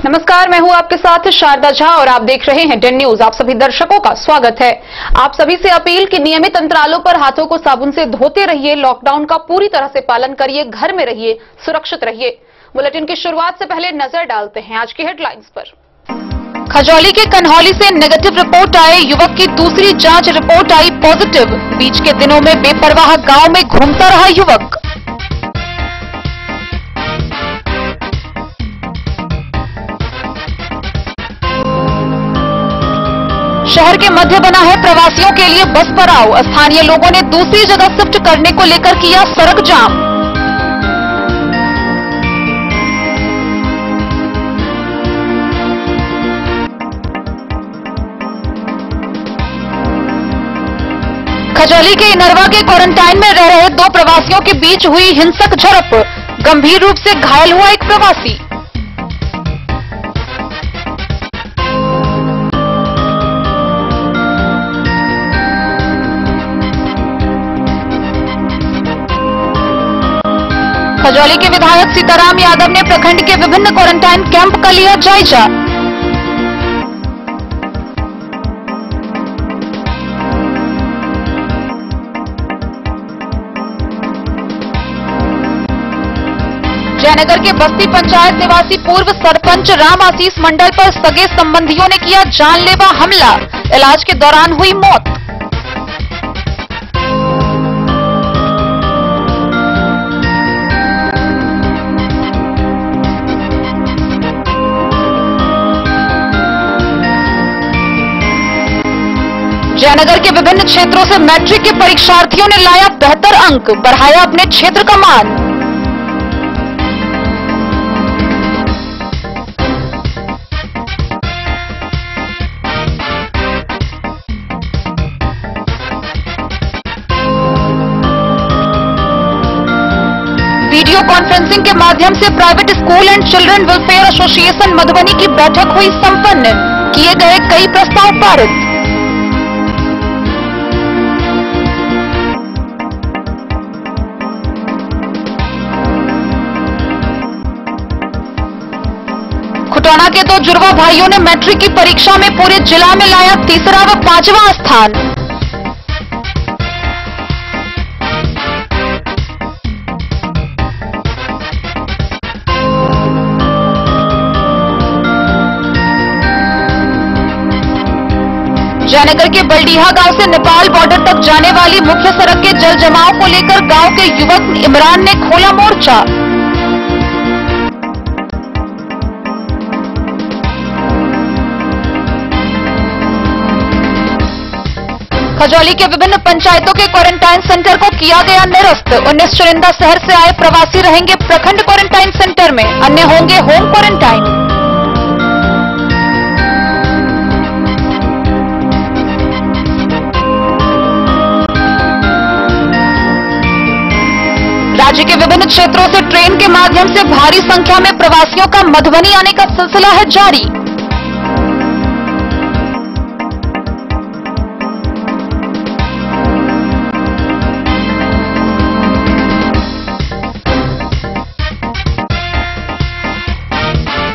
नमस्कार, मैं हूं आपके साथ शारदा झा और आप देख रहे हैं 10 न्यूज। आप सभी दर्शकों का स्वागत है। आप सभी से अपील कि नियमित अंतरालों पर हाथों को साबुन से धोते रहिए, लॉकडाउन का पूरी तरह से पालन करिए, घर में रहिए, सुरक्षित रहिए। बुलेटिन की शुरुआत से पहले नजर डालते हैं आज की हेडलाइंस पर। खजौली के कन्हौली से नेगेटिव रिपोर्ट आए युवक की दूसरी जांच रिपोर्ट आई पॉजिटिव। बीच के दिनों में बेपरवाह गांव में घूमता रहा युवक। शहर के मध्य बना है प्रवासियों के लिए बस पड़ाव। स्थानीय लोगों ने दूसरी जगह शिफ्ट करने को लेकर किया सड़क जाम। खजौली के इनरवा के क्वारंटाइन में रह रहे 2 प्रवासियों के बीच हुई हिंसक झड़प। गंभीर रूप से घायल हुआ एक प्रवासी। खजौली के विधायक सीताराम यादव ने प्रखंड के विभिन्न क्वारंटाइन कैंप का लिया जायजा। जयनगर के बस्ती पंचायत निवासी पूर्व सरपंच राम आशीष मंडल पर सगे संबंधियों ने किया जानलेवा हमला। इलाज के दौरान हुई मौत। जयनगर के विभिन्न क्षेत्रों से मैट्रिक के परीक्षार्थियों ने लाया बेहतर अंक, बढ़ाया अपने क्षेत्र का मान। वीडियो कॉन्फ्रेंसिंग के माध्यम से private school and children welfare association Madhubani की बैठक हुई संपन्न। किए गए कई प्रस्ताव पारित। खुटौना के 2 जुड़वा भाइयों ने मैट्रिक की परीक्षा में पूरे जिला में लाया तीसरा व 5वां स्थान। जयनगर के बलडीहा गांव से नेपाल बॉर्डर तक जाने वाली मुख्य सड़क के जल जमाव को लेकर गांव के युवक इमरान ने खोला मोर्चा। खजौली के विभिन्न पंचायतों के क्वारंटाइन सेंटर को किया गया निरस्त। 19 चुनिंदा शहर से आए प्रवासी रहेंगे प्रखंड क्वारंटाइन सेंटर में, अन्य होंगे होम क्वारंटाइन। राज्य के विभिन्न क्षेत्रों से ट्रेन के माध्यम से भारी संख्या में प्रवासियों का मधुबनी आने का सिलसिला है जारी।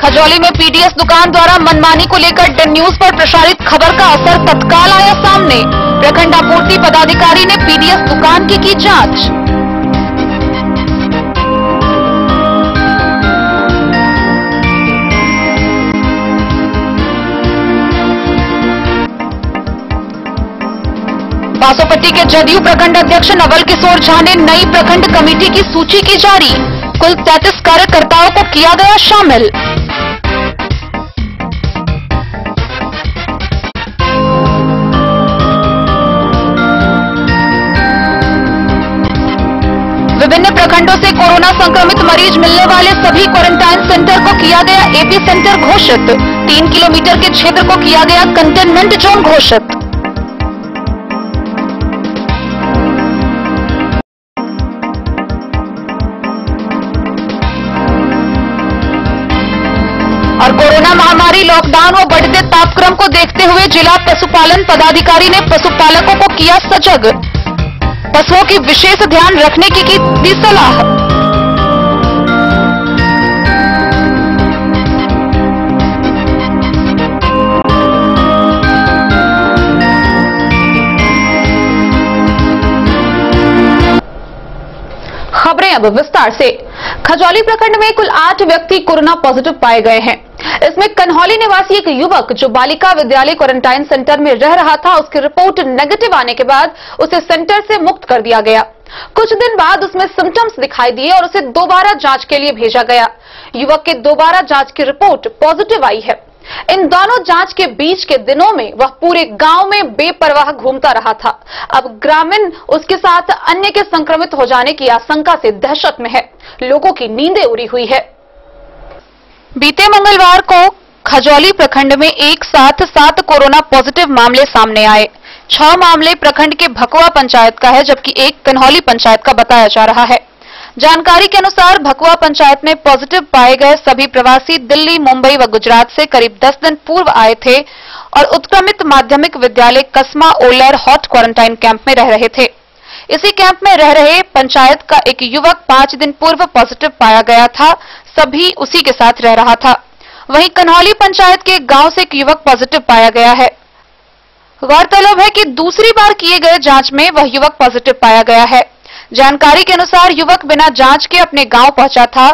खजौली में पीडीएस दुकान द्वारा मनमानी को लेकर 10 न्यूज पर प्रसारित खबर का असर तत्काल आया सामने। प्रखंड आपूर्ति पदाधिकारी ने पीडीएस दुकान की जांच। बासोपट्टी के जदयू प्रखंड अध्यक्ष नवल किशोर झा ने नई प्रखंड कमेटी की सूची की जारी। कुल 33 कार्यकर्ताओं को किया गया शामिल। विभिन्न प्रखंडों से कोरोना संक्रमित मरीज मिलने वाले सभी क्वारंटाइन सेंटर को किया गया एपी सेंटर घोषित। 3 किलोमीटर के क्षेत्र को किया गया कंटेनमेंट जोन घोषित। और कोरोना महामारी, लॉकडाउन और बढ़ते तापक्रम को देखते हुए जिला पशुपालन पदाधिकारी ने पशुपालकों को किया सजग। पशुओं की विशेष ध्यान रखने की दी सलाह। खबरें अब विस्तार से। खजौली प्रखंड में कुल 8 व्यक्ति कोरोना पॉजिटिव पाए गए हैं। इसमें कन्हौली निवासी एक युवक जो बालिका विद्यालय क्वारंटाइन सेंटर में रह रहा था, उसकी रिपोर्ट नेगेटिव आने के बाद उसे सेंटर से मुक्त कर दिया गया। कुछ दिन बाद उसमें सिम्टम्स दिखाई दिए और उसे दोबारा जांच के लिए भेजा गया। युवक के दोबारा जांच की रिपोर्ट पॉजिटिव आई है। इन दोनों जांच के बीच के दिनों में वह पूरे गांव में बेपरवाह घूमता रहा था। अब ग्रामीण उसके साथ अन्य के संक्रमित हो जाने की आशंका से दहशत में है। लोगों की नींदें उड़ी हुई है। बीते मंगलवार को खजौली प्रखंड में एक साथ 7 कोरोना पॉजिटिव मामले सामने आए। 6 मामले प्रखंड के भकवा पंचायत का है, जबकि एक कन्हौली पंचायत का बताया जा रहा है। जानकारी के अनुसार भकवा पंचायत में पॉजिटिव पाए गए सभी प्रवासी दिल्ली, मुंबई व गुजरात से करीब 10 दिन पूर्व आए थे और उत्क्रमित माध्यमिक विद्यालय कसमा ओलर हॉट क्वारंटाइन कैंप में रह रहे थे। इसी कैंप में रह रहे पंचायत का एक युवक 5 दिन पूर्व पॉजिटिव पाया गया था, सभी उसी के साथ रह रहा था। वहीं कन्हौली पंचायत के गांव से एक युवक पॉजिटिव पाया गया है। गौरतलब है कि दूसरी बार किए गए जांच में वह युवक पॉजिटिव पाया गया है। जानकारी के अनुसार युवक बिना जांच के अपने गांव पहुंचा था,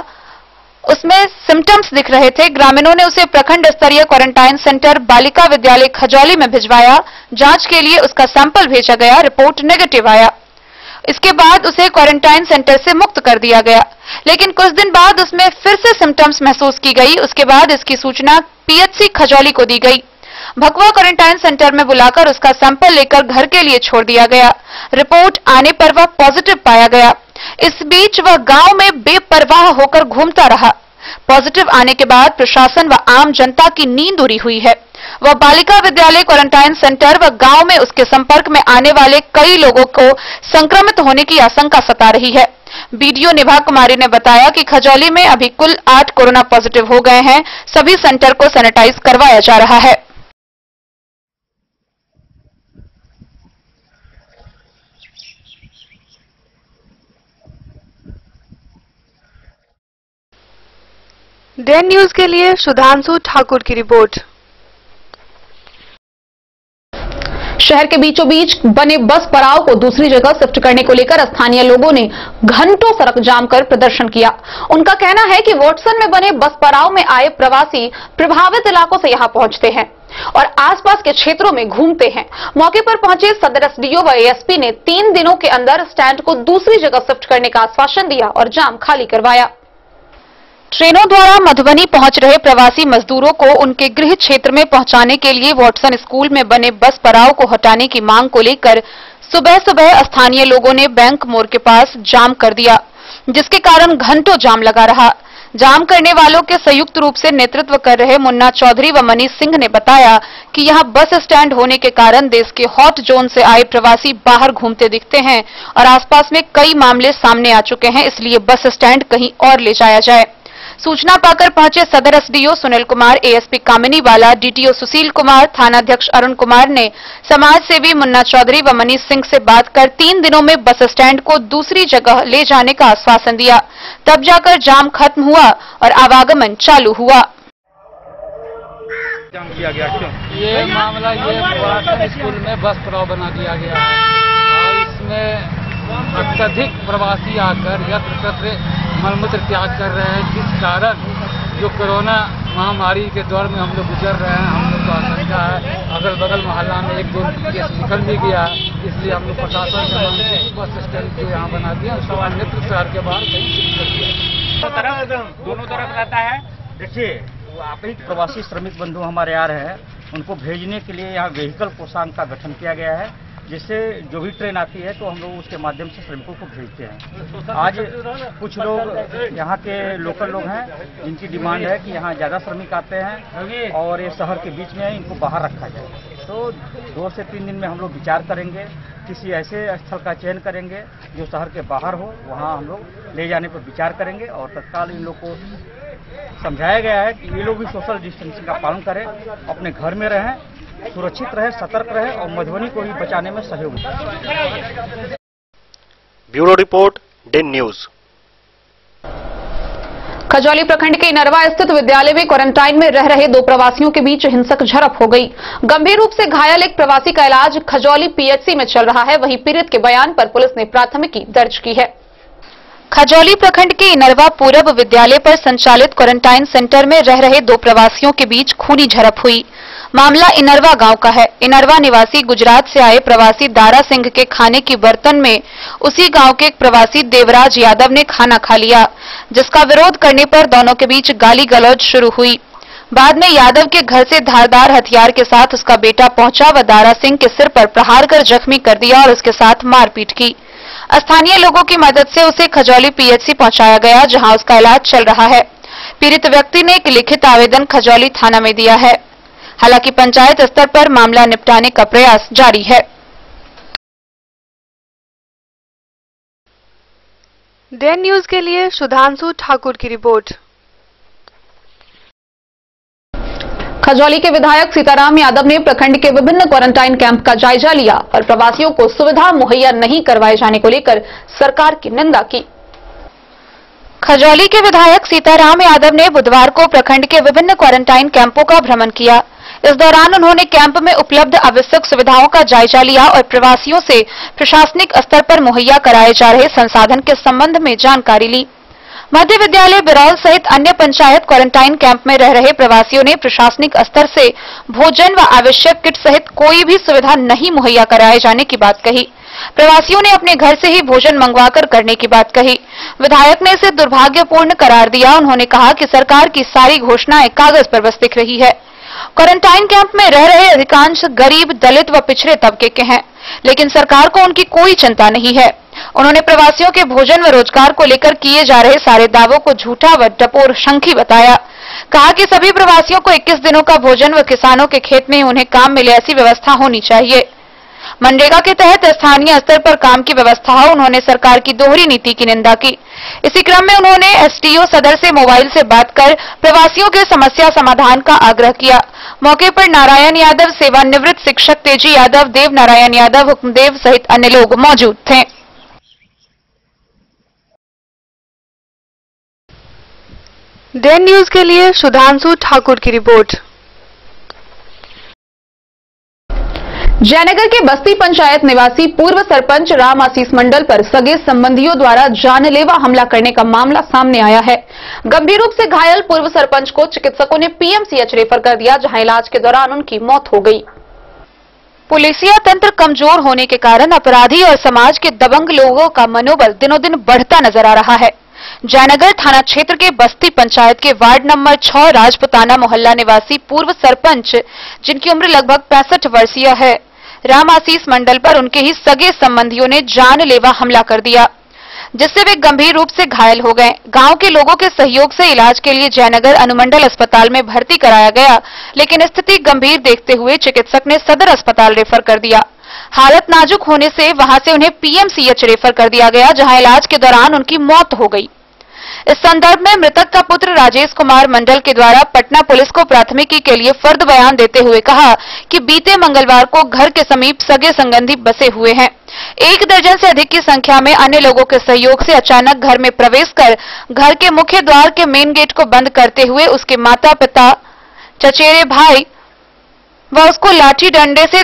उसमें सिम्टम्स दिख रहे थे। ग्रामीणों ने उसे प्रखंड स्तरीय क्वारंटाइन सेंटर बालिका विद्यालय खजौली में भिजवाया। जांच के लिए उसका सैंपल भेजा गया, रिपोर्ट नेगेटिव आया। इसके बाद उसे क्वारंटाइन सेंटर से मुक्त कर दिया गया, लेकिन कुछ दिन बाद उसमें फिर से सिम्टम्स महसूस की गई। उसके बाद इसकी सूचना पीएचसी खजौली को दी गई। भकवा क्वारंटाइन सेंटर में बुलाकर उसका सैंपल लेकर घर के लिए छोड़ दिया गया। रिपोर्ट आने पर वह पॉजिटिव पाया गया। इस बीच वह गांव में बेपरवाह होकर घूमता रहा। पॉजिटिव आने के बाद प्रशासन व आम जनता की नींद उड़ी हुई है। वह बालिका विद्यालय क्वारंटाइन सेंटर व गांव में उसके संपर्क में आने वाले कई लोगों को संक्रमित होने की आशंका सता रही है। बीडीओ निभा कुमारी ने बताया कि खजौली में अभी कुल 8 कोरोना पॉजिटिव हो गए हैं। सभी सेंटर को सैनिटाइज करवाया जा रहा है। डेन न्यूज के लिए सुधांशु ठाकुर की रिपोर्ट। शहर के बीचों बीच बने बस पड़ाव को दूसरी जगह शिफ्ट करने को लेकर स्थानीय लोगों ने घंटों सड़क जाम कर प्रदर्शन किया। उनका कहना है कि वाटसन में बने बस पड़ाव में आए प्रवासी प्रभावित इलाकों से यहां पहुंचते हैं और आसपास के क्षेत्रों में घूमते हैं। मौके पर पहुंचे सदर एसडीओ व एएसपी ने 3 दिनों के अंदर स्टैंड को दूसरी जगह शिफ्ट करने का आश्वासन दिया और जाम खाली करवाया। ट्रेनों द्वारा मधुबनी पहुंच रहे प्रवासी मजदूरों को उनके गृह क्षेत्र में पहुंचाने के लिए वाटसन स्कूल में बने बस पड़ाव को हटाने की मांग को लेकर सुबह सुबह स्थानीय लोगों ने बैंक मोड़ के पास जाम कर दिया, जिसके कारण घंटों जाम लगा रहा। जाम करने वालों के संयुक्त रूप से नेतृत्व कर रहे मुन्ना चौधरी व मनीष सिंह ने बताया कि यहां बस स्टैंड होने के कारण देश के हॉट जोन से आए प्रवासी बाहर घूमते दिखते हैं और आसपास में कई मामले सामने आ चुके हैं, इसलिए बस स्टैंड कहीं और ले जाया जाए। सूचना पाकर पहुंचे सदर एसडीओ सुनील कुमार, एएसपी कामिनी वाला, डीटीओ सुशील कुमार, थानाध्यक्ष अरुण कुमार ने समाज सेवी मुन्ना चौधरी व मनीष सिंह से बात कर 3 दिनों में बस स्टैंड को दूसरी जगह ले जाने का आश्वासन दिया। तब जाकर जाम खत्म हुआ और आवागमन चालू हुआ। जाम किया गया क्यों? ये मामला ये स्कूल में बस पड़ाव बना दिया गया है और इसमें अत्यधिक प्रवासी आकर यत्र तत्र मलमूत्र त्याग कर रहे हैं, जिस कारण जो कोरोना महामारी के दौर में हम लोग गुजर रहे हैं, हम लोग को आशंका है अगल बगल मोहल्ला में 1-2 केस निकल भी गया है। इसलिए हम लोग प्रशासन से मांग के बस स्टैंड जो यहाँ बना दिया उसको अन्यत्र शहर के बाहर कहीं शिफ्ट कर दिया। दोनों तरफ रहता है। देखिए, आप ही प्रवासी श्रमिक बंधु हमारे आ रहे हैं, उनको भेजने के लिए यहाँ व्हीकल कोषांग का गठन किया गया है, जिससे जो भी ट्रेन आती है तो हम लोग उसके माध्यम से श्रमिकों को भेजते हैं। आज कुछ लोग यहाँ के लोकल लोग हैं जिनकी डिमांड है कि यहाँ ज़्यादा श्रमिक आते हैं और ये शहर के बीच में इनको बाहर रखा जाए। तो 2 से 3 दिन में हम लोग विचार करेंगे, किसी ऐसे स्थल का चयन करेंगे जो शहर के बाहर हो, वहाँ हम लोग ले जाने पर विचार करेंगे और तत्काल इन लोग को समझाया गया है कि ये लोग भी सोशल डिस्टेंसिंग का पालन करें, अपने घर में रहें, सुरक्षित रहे, सतर्क रहे और मधुबनी को भी बचाने में सहयोग दें। Bureau report, Den news. Khajauli प्रखंड के इनरवा स्थित विद्यालय में क्वारंटाइन में रह रहे 2 प्रवासियों के बीच हिंसक झड़प हो गई। गंभीर रूप से घायल एक प्रवासी का इलाज खजौली पीएचसी में चल रहा है। वहीं पीड़ित के बयान पर पुलिस ने प्राथमिकी दर्ज की है। खजौली प्रखंड के इनरवा पूरब विद्यालय पर संचालित क्वारंटाइन सेंटर में रह रहे दो प्रवासियों के बीच खूनी झड़प हुई। मामला इनरवा गांव का है। इनरवा निवासी गुजरात से आए प्रवासी दारा सिंह के खाने की बर्तन में उसी गांव के एक प्रवासी देवराज यादव ने खाना खा लिया, जिसका विरोध करने पर दोनों के बीच गाली गलौज शुरू हुई। बाद में यादव के घर से धारदार हथियार के साथ उसका बेटा पहुंचा व दारा सिंह के सिर पर प्रहार कर जख्मी कर दिया और उसके साथ मारपीट की। स्थानीय लोगों की मदद से उसे खजौली पीएचसी पहुंचाया गया, जहां उसका इलाज चल रहा है। पीड़ित व्यक्ति ने एक लिखित आवेदन खजौली थाना में दिया है। हालांकि पंचायत स्तर पर मामला निपटाने का प्रयास जारी है। डैन न्यूज के लिए सुधांशु ठाकुर की रिपोर्ट। खजौली के विधायक सीताराम यादव ने प्रखंड के विभिन्न क्वारंटाइन कैंप का जायजा लिया और प्रवासियों को सुविधा मुहैया नहीं करवाए जाने को लेकर सरकार की निंदा की। खजौली के विधायक सीताराम यादव ने बुधवार को प्रखंड के विभिन्न क्वारंटाइन कैंपों का भ्रमण किया। इस दौरान उन्होंने कैंप में उपलब्ध आवश्यक सुविधाओं का जायजा लिया और प्रवासियों से प्रशासनिक स्तर पर मुहैया कराए जा रहे संसाधन के संबंध में जानकारी ली। मध्य विद्यालय बिरौल सहित अन्य पंचायत क्वारंटाइन कैंप में रह रहे प्रवासियों ने प्रशासनिक स्तर से भोजन व आवश्यक किट सहित कोई भी सुविधा नहीं मुहैया कराए जाने की बात कही। प्रवासियों ने अपने घर से ही भोजन मंगवाकर करने की बात कही। विधायक ने इसे दुर्भाग्यपूर्ण करार दिया। उन्होंने कहा कि सरकार की सारी घोषणाएं कागज पर बस दिख रही है। क्वारंटाइन कैंप में रह रहे अधिकांश गरीब, दलित व पिछड़े तबके के हैं, लेकिन सरकार को उनकी कोई चिंता नहीं है। उन्होंने प्रवासियों के भोजन व रोजगार को लेकर किए जा रहे सारे दावों को झूठा व डपोर शंखी बताया। कहा कि सभी प्रवासियों को 21 दिनों का भोजन व किसानों के खेत में उन्हें काम मिले ऐसी व्यवस्था होनी चाहिए। मनरेगा के तहत स्थानीय स्तर पर काम की व्यवस्था हो। उन्होंने सरकार की दोहरी नीति की निंदा की। इसी क्रम में उन्होंने एसडीओ सदर से मोबाइल से बात कर प्रवासियों के समस्या समाधान का आग्रह किया। मौके पर नारायण यादव, सेवानिवृत्त शिक्षक तेजी यादव, देव नारायण यादव, हुक्मदेव सहित अन्य लोग मौजूद थे। डैन न्यूज के लिए सुधांशु ठाकुर की रिपोर्ट। जयनगर के बस्ती पंचायत निवासी पूर्व सरपंच राम आशीष मंडल पर सगे संबंधियों द्वारा जानलेवा हमला करने का मामला सामने आया है। गंभीर रूप से घायल पूर्व सरपंच को चिकित्सकों ने पीएमसीएच रेफर कर दिया, जहां इलाज के दौरान उनकी मौत हो गई। पुलिसिया तंत्र कमजोर होने के कारण अपराधी और समाज के दबंग लोगों का मनोबल दिनों दिन बढ़ता नजर आ रहा है। जयनगर थाना क्षेत्र के बस्ती पंचायत के वार्ड नंबर 6 राजपुताना मोहल्ला निवासी पूर्व सरपंच, जिनकी उम्र लगभग 65 वर्षीय है, राम आशीष मंडल पर उनके ही सगे संबंधियों ने जानलेवा हमला कर दिया, जिससे वे गंभीर रूप से घायल हो गए। गांव के लोगों के सहयोग से इलाज के लिए जयनगर अनुमंडल अस्पताल में भर्ती कराया गया, लेकिन स्थिति गंभीर देखते हुए चिकित्सक ने सदर अस्पताल रेफर कर दिया। हालत नाजुक होने से वहां से उन्हें पीएमसीएच रेफर कर दिया गया, जहां इलाज के दौरान उनकी मौत हो गई। इस संदर्भ में मृतक का पुत्र राजेश कुमार मंडल के द्वारा पटना पुलिस को प्राथमिकी के लिए फर्द बयान देते हुए कहा कि बीते मंगलवार को घर के समीप सगे संबंधी बसे हुए हैं। 1 दर्जन से अधिक की संख्या में अन्य लोगों के सहयोग से अचानक घर में प्रवेश कर घर के मुख्य द्वार के मेन गेट को बंद करते हुए उसके माता पिता, चचेरे भाई व उसको लाठी डंडे से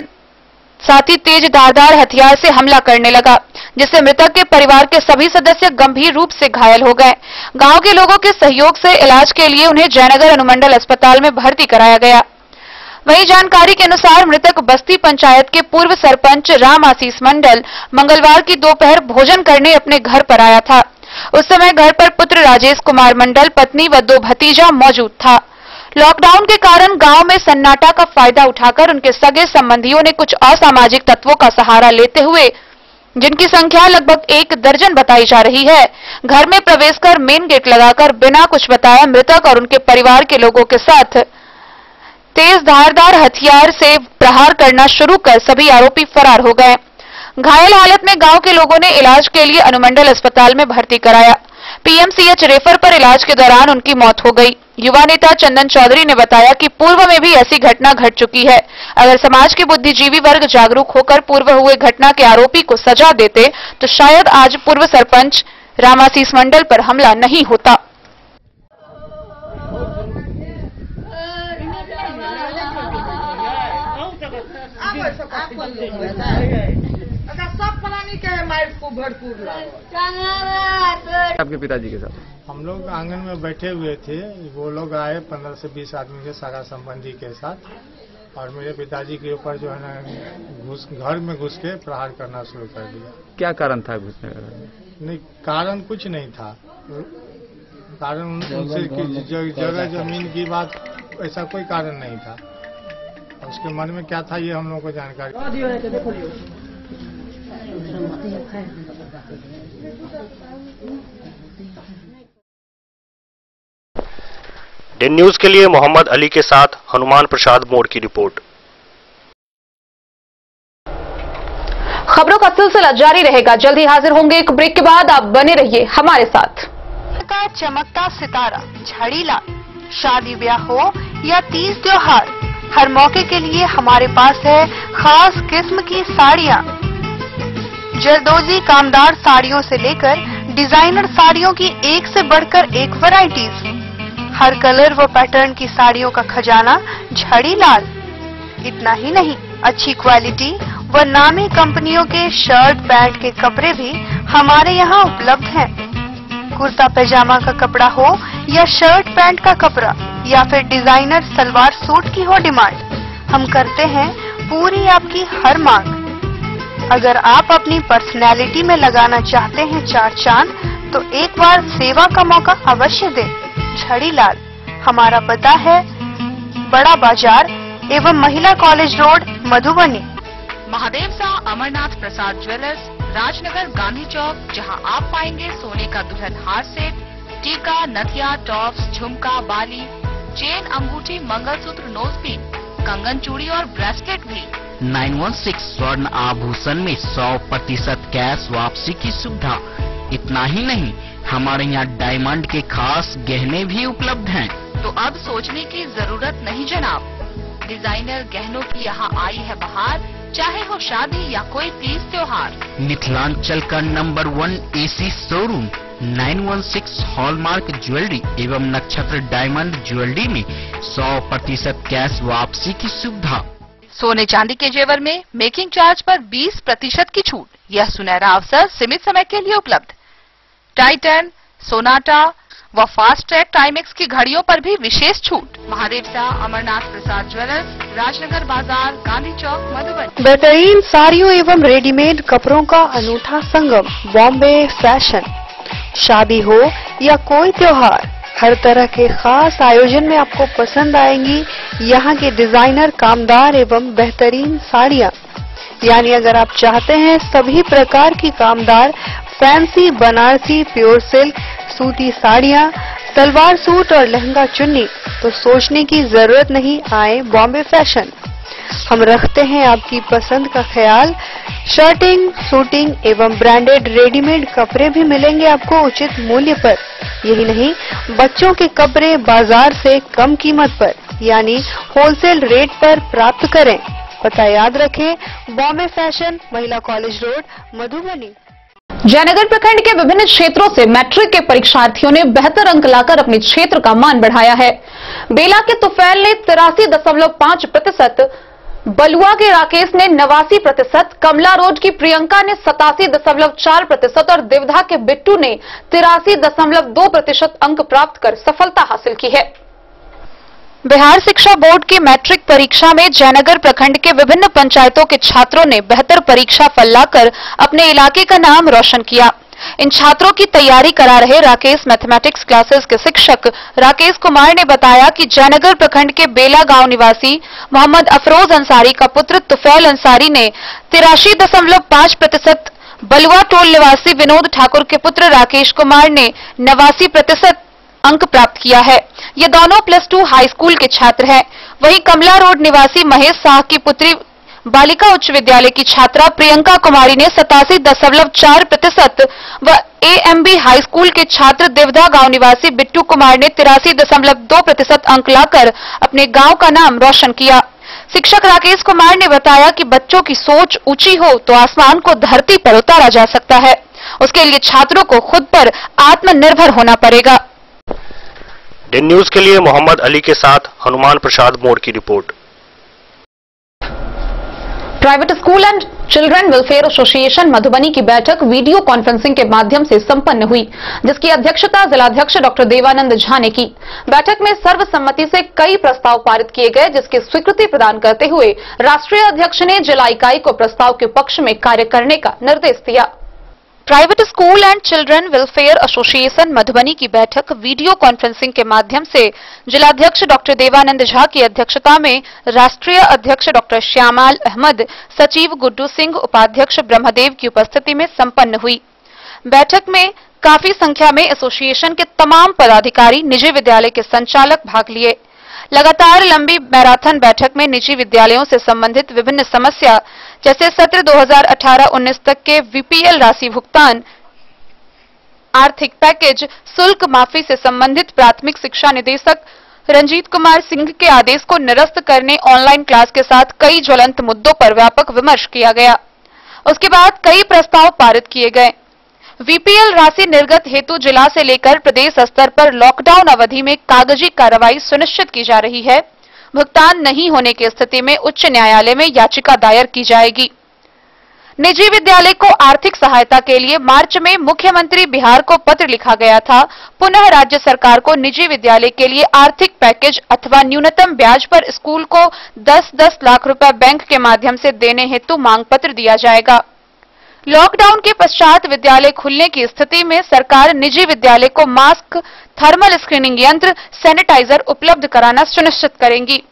साथ ही तेज धारदार हथियार से हमला करने लगा, जिससे मृतक के परिवार के सभी सदस्य गंभीर रूप से घायल हो गए। गांव के लोगों के सहयोग से इलाज के लिए उन्हें जयनगर अनुमंडल अस्पताल में भर्ती कराया गया। वहीं जानकारी के अनुसार मृतक बस्ती पंचायत के पूर्व सरपंच राम आशीष मंडल मंगलवार की दोपहर भोजन करने अपने घर पर आया था। उस समय घर पर पुत्र राजेश कुमार मंडल, पत्नी व 2 भतीजा मौजूद था। लॉकडाउन के कारण गांव में सन्नाटा का फायदा उठाकर उनके सगे संबंधियों ने कुछ असामाजिक तत्वों का सहारा लेते हुए, जिनकी संख्या लगभग 1 दर्जन बताई जा रही है, घर में प्रवेश कर मेन गेट लगाकर बिना कुछ बताए मृतक और उनके परिवार के लोगों के साथ तेज धारदार हथियार से प्रहार करना शुरू कर सभी आरोपी फरार हो गए। घायल हालत में गांव के लोगों ने इलाज के लिए अनुमंडल अस्पताल में भर्ती कराया। पीएमसीएच रेफर पर इलाज के दौरान उनकी मौत हो गई। युवा नेता चंदन चौधरी ने बताया कि पूर्व में भी ऐसी घटना घट चुकी है। अगर समाज के बुद्धिजीवी वर्ग जागरूक होकर पूर्व हुए घटना के आरोपी को सजा देते तो शायद आज पूर्व सरपंच राम आशीष मंडल पर हमला नहीं होता। सब पलानी के माइट को आपके पिताजी के साथ हम लोग आंगन में बैठे हुए थे, वो लोग आए 15 से 20 आदमी के सारा संबंधी के साथ, और मेरे पिताजी के ऊपर जो है ना घर में घुस के प्रहार करना शुरू कर दिया। क्या कारण था घुसने का? नहीं, कारण कुछ नहीं था, कारण उनसे जगह जमीन की बात, ऐसा कोई कारण नहीं था। उसके मन में क्या था ये हम लोगों को जानकारी। डेन न्यूज के लिए मोहम्मद अली के साथ हनुमान प्रसाद मोड़ की रिपोर्ट। खबरों का सिलसिला जारी रहेगा, जल्द ही हाजिर होंगे एक ब्रेक के बाद। आप बने रहिए हमारे साथ। का चमकता सितारा झाड़ीलाल, शादी ब्याह हो या तीज त्योहार, हर मौके के लिए हमारे पास है खास किस्म की साड़ियाँ। जरदोजी कामदार साड़ियों से लेकर डिजाइनर साड़ियों की एक से बढ़कर एक वैरायटीज, हर कलर व पैटर्न की साड़ियों का खजाना झाड़ीलाल। इतना ही नहीं, अच्छी क्वालिटी व नामी कंपनियों के शर्ट पैंट के कपड़े भी हमारे यहाँ उपलब्ध हैं। कुर्ता पैजामा का कपड़ा हो या शर्ट पैंट का कपड़ा या फिर डिजाइनर सलवार सूट की हो डिमांड, हम करते हैं पूरी आपकी हर मांग। अगर आप अपनी पर्सनैलिटी में लगाना चाहते हैं चार चांद, तो एक बार सेवा का मौका अवश्य दें। झाड़ीलाल, हमारा पता है बड़ा बाजार एवं महिला कॉलेज रोड, मधुबनी। महादेव शाह अमरनाथ प्रसाद ज्वेलर्स, राजनगर, गांधी चौक, जहां आप पाएंगे सोने का दुल्हन हार सेट, टीका, नथिया, टॉप्स, झुमका, बाली, चेन, अंगूठी, मंगलसूत्र, नोजपिन, कंगन, चूड़ी और ब्रेसलेट भी। 916 स्वर्ण आभूषण में 100% कैश वापसी की सुविधा। इतना ही नहीं, हमारे यहाँ डायमंड के खास गहने भी उपलब्ध हैं। तो अब सोचने की जरूरत नहीं जनाब, डिजाइनर गहनों की यहाँ आई है बहार, चाहे हो शादी या कोई तीज त्योहार। मिथिलांचल का number 1 AC showroom 916 hallmark jewellery एवं नक्षत्र डायमंड ज्वेलरी में 100% कैश वापसी की सुविधा। सोने चांदी के जेवर में मेकिंग चार्ज पर 20% की छूट। यह सुनहरा अवसर सीमित समय के लिए उपलब्ध। टाइटन, सोनाटा व फास्ट ट्रैक टाइमेक्स की घड़ियों पर भी विशेष छूट। महादेव शाह अमरनाथ प्रसाद ज्वेलर्स, राजनगर बाजार, गांधी चौक, मधुबनी। बेहतरीन साड़ियों एवं रेडीमेड कपड़ों का अनूठा संगम, बॉम्बे फैशन। शादी हो या कोई त्योहार, हर तरह के खास आयोजन में आपको पसंद आएंगी यहाँ के डिजाइनर, कामदार एवं बेहतरीन साड़ियाँ। यानी अगर आप चाहते हैं सभी प्रकार की कामदार, फैंसी, बनारसी, प्योर सिल्क, सूती साड़ियाँ, सलवार सूट और लहंगा चुन्नी, तो सोचने की जरूरत नहीं, आए बॉम्बे फैशन। हम रखते हैं आपकी पसंद का ख्याल। शर्टिंग, सूटिंग एवं ब्रांडेड रेडीमेड कपड़े भी मिलेंगे आपको उचित मूल्य पर। यही नहीं, बच्चों के कपड़े बाजार से कम कीमत पर, यानी होलसेल रेट पर प्राप्त करें। पता याद रखें, बॉम्बे फैशन, महिला कॉलेज रोड, मधुबनी। जयनगर प्रखंड के विभिन्न क्षेत्रों से मैट्रिक के परीक्षार्थियों ने बेहतर अंक लाकर अपने क्षेत्र का मान बढ़ाया है। बेला के तुफैल ने 83.5%, बलुआ के राकेश ने 89%, कमला रोड की प्रियंका ने 87.4% और देवधा के बिट्टू ने 83.2% अंक प्राप्त कर सफलता हासिल की है। बिहार शिक्षा बोर्ड की मैट्रिक परीक्षा में जयनगर प्रखंड के विभिन्न पंचायतों के छात्रों ने बेहतर परीक्षा फल लाकर अपने इलाके का नाम रोशन किया। इन छात्रों की तैयारी करा रहे राकेश मैथमेटिक्स क्लासेस के शिक्षक राकेश कुमार ने बताया कि जयनगर प्रखंड के बेला गांव निवासी मोहम्मद अफरोज अंसारी का पुत्र तुफैल अंसारी ने 83.5%, बलुआ टोल निवासी विनोद ठाकुर के पुत्र राकेश कुमार ने 89% अंक प्राप्त किया है। ये दोनों +2 हाई स्कूल के छात्र हैं। वहीं कमला रोड निवासी महेश शाह की पुत्री बालिका उच्च विद्यालय की छात्रा प्रियंका कुमारी ने 87.4% व AMB हाई स्कूल के छात्र देवधा गांव निवासी बिट्टू कुमार ने 83.2% अंक लाकर अपने गांव का नाम रोशन किया। शिक्षक राकेश कुमार ने बताया कि बच्चों की सोच ऊंची हो तो आसमान को धरती पर उतारा जा सकता है। उसके लिए छात्रों को खुद पर आत्मनिर्भर होना पड़ेगा। डेन न्यूज के लिए मोहम्मद अली के साथ हनुमान प्रसाद मोड़ की report. Private school and children welfare association Madhubani की बैठक वीडियो कॉन्फ्रेंसिंग के माध्यम से संपन्न हुई, जिसकी अध्यक्षता जिलाध्यक्ष डॉक्टर देवानंद झा ने की। बैठक में सर्वसम्मति से कई प्रस्ताव पारित किए गए, जिसकी स्वीकृति प्रदान करते हुए राष्ट्रीय अध्यक्ष ने जिला इकाई को प्रस्ताव के पक्ष में कार्य करने का निर्देश दिया। Private school and children welfare association Madhubani की बैठक वीडियो कॉन्फ्रेंसिंग के माध्यम से जिलाध्यक्ष डॉक्टर देवानंद झा की अध्यक्षता में राष्ट्रीय अध्यक्ष डॉक्टर श्यामाल अहमद, सचिव गुड्डू सिंह, उपाध्यक्ष ब्रह्मदेव की उपस्थिति में संपन्न हुई। बैठक में काफी संख्या में एसोसिएशन के तमाम पदाधिकारी, निजी विद्यालय के संचालक भाग लिए। लगातार लंबी मैराथन बैठक में निजी विद्यालयों से संबंधित विभिन्न समस्या जैसे सत्र 2018-19 तक के वीपीएल राशि भुगतान, आर्थिक पैकेज, शुल्क माफी से संबंधित प्राथमिक शिक्षा निदेशक रंजीत कुमार सिंह के आदेश को निरस्त करने, ऑनलाइन क्लास के साथ कई ज्वलंत मुद्दों पर व्यापक विमर्श किया गया। उसके बाद कई प्रस्ताव पारित किए गए। वीपीएल राशि निर्गत हेतु जिला से लेकर प्रदेश स्तर पर लॉकडाउन अवधि में कागजी कार्रवाई सुनिश्चित की जा रही है। भुगतान नहीं होने की स्थिति में उच्च न्यायालय में याचिका दायर की जाएगी। निजी विद्यालय को आर्थिक सहायता के लिए मार्च में मुख्यमंत्री बिहार को पत्र लिखा गया था। पुनः राज्य सरकार को निजी विद्यालय के लिए आर्थिक पैकेज अथवा न्यूनतम ब्याज पर स्कूल को 10-10 लाख रुपए बैंक के माध्यम से देने हेतु मांग पत्र दिया जाएगा। लॉकडाउन के पश्चात विद्यालय खुलने की स्थिति में सरकार निजी विद्यालय को मास्क, थर्मल स्क्रीनिंग यंत्र, सैनिटाइजर उपलब्ध कराना सुनिश्चित करेंगी।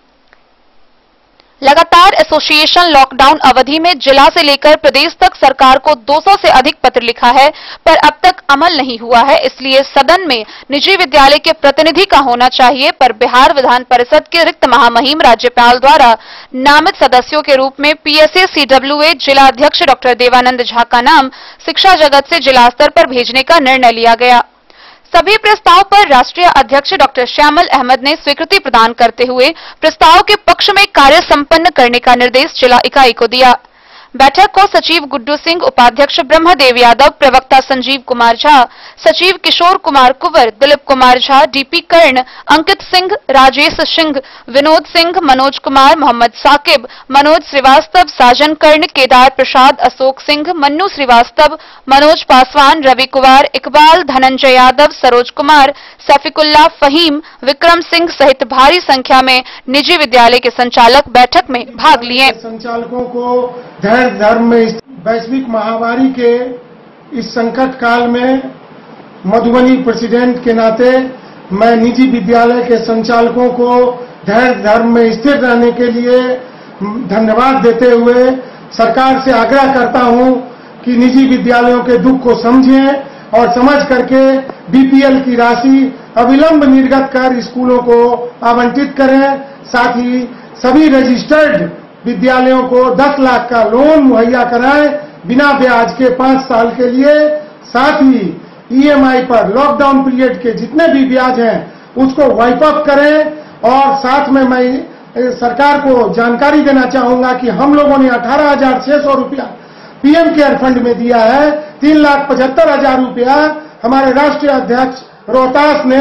लगातार एसोसिएशन लॉकडाउन अवधि में जिला से लेकर प्रदेश तक सरकार को 200 से अधिक पत्र लिखा है, पर अब तक अमल नहीं हुआ है। इसलिए सदन में निजी विद्यालय के प्रतिनिधि का होना चाहिए, पर बिहार विधान परिषद के रिक्त महामहिम राज्यपाल द्वारा नामित सदस्यों के रूप में पीएसए सीडब्ल्यूए जिला अध्यक्ष डॉक्टर देवानंद झा का नाम शिक्षा जगत से जिला स्तर पर भेजने का निर्णय लिया गया। सभी प्रस्ताव पर राष्ट्रीय अध्यक्ष डॉक्टर श्यामल अहमद ने स्वीकृति प्रदान करते हुए प्रस्ताव के पक्ष में कार्य संपन्न करने का निर्देश जिला इकाई को दिया। बैठक को सचिव गुड्डू सिंह, उपाध्यक्ष ब्रह्मदेव यादव, प्रवक्ता संजीव कुमार झा, सचिव किशोर कुमार कुंवर, दिलीप कुमार झा, डीपी कर्ण, अंकित सिंह, राजेश सिंह, विनोद सिंह, मनोज कुमार, मोहम्मद साकिब, मनोज श्रीवास्तव, साजन कर्ण, केदार प्रसाद, अशोक सिंह, मन्नू श्रीवास्तव, मनोज पासवान, रवि कुमार, इकबाल, धनंजय यादव, सरोज कुमार, सफीकुल्ला, फहीम, विक्रम सिंह सहित भारी संख्या में निजी विद्यालय के संचालक बैठक में भाग लिए। संचालकों को धैर्य धर्म में वैश्विक महामारी के इस संकट काल में मधुबनी प्रेसिडेंट के नाते मैं निजी विद्यालय के संचालकों को धैर्य धर्म में स्थिर रहने के लिए धन्यवाद देते हुए सरकार से आग्रह करता हूं कि निजी विद्यालयों के दुख को समझें और समझ करके बीपीएल की राशि अविलंब निर्गत कर स्कूलों को आवंटित करें। साथ ही सभी रजिस्टर्ड विद्यालयों को 10 लाख का लोन मुहैया कराएं बिना ब्याज के 5 साल के लिए। साथ ही ईएमआई पर लॉकडाउन पीरियड के जितने भी ब्याज हैं उसको वाइप अप करें। और साथ में मैं सरकार को जानकारी देना चाहूंगा कि हम लोगों ने 18,600 रुपया पीएम केयर फंड में दिया है। 3,75,000 रुपया हमारे राष्ट्रीय अध्यक्ष रोहतास ने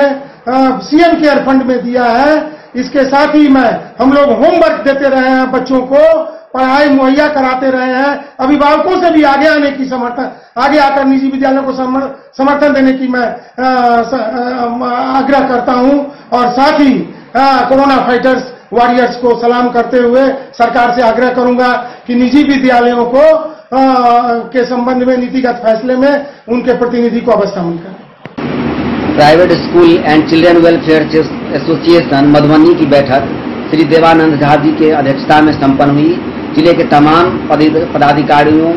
सीएम केयर फंड में दिया है। इसके साथ ही हम लोग होमवर्क देते रहे हैं, बच्चों को पढ़ाई मुहैया कराते रहे हैं। अभिभावकों से भी आगे आने की आगे आकर निजी विद्यालयों को समर्थन देने की मैं आग्रह करता हूं। और साथ ही कोरोना फाइटर्स वॉरियर्स को सलाम करते हुए सरकार से आग्रह करूंगा कि निजी विद्यालयों को के संबंध में नीतिगत फैसले में उनके प्रतिनिधि को अवश्य शामिल करें। Private school and children welfare association Madhubani की बैठक श्री देवानंद झा जी के अध्यक्षता में संपन्न हुई। जिले के तमाम पदाधिकारियों,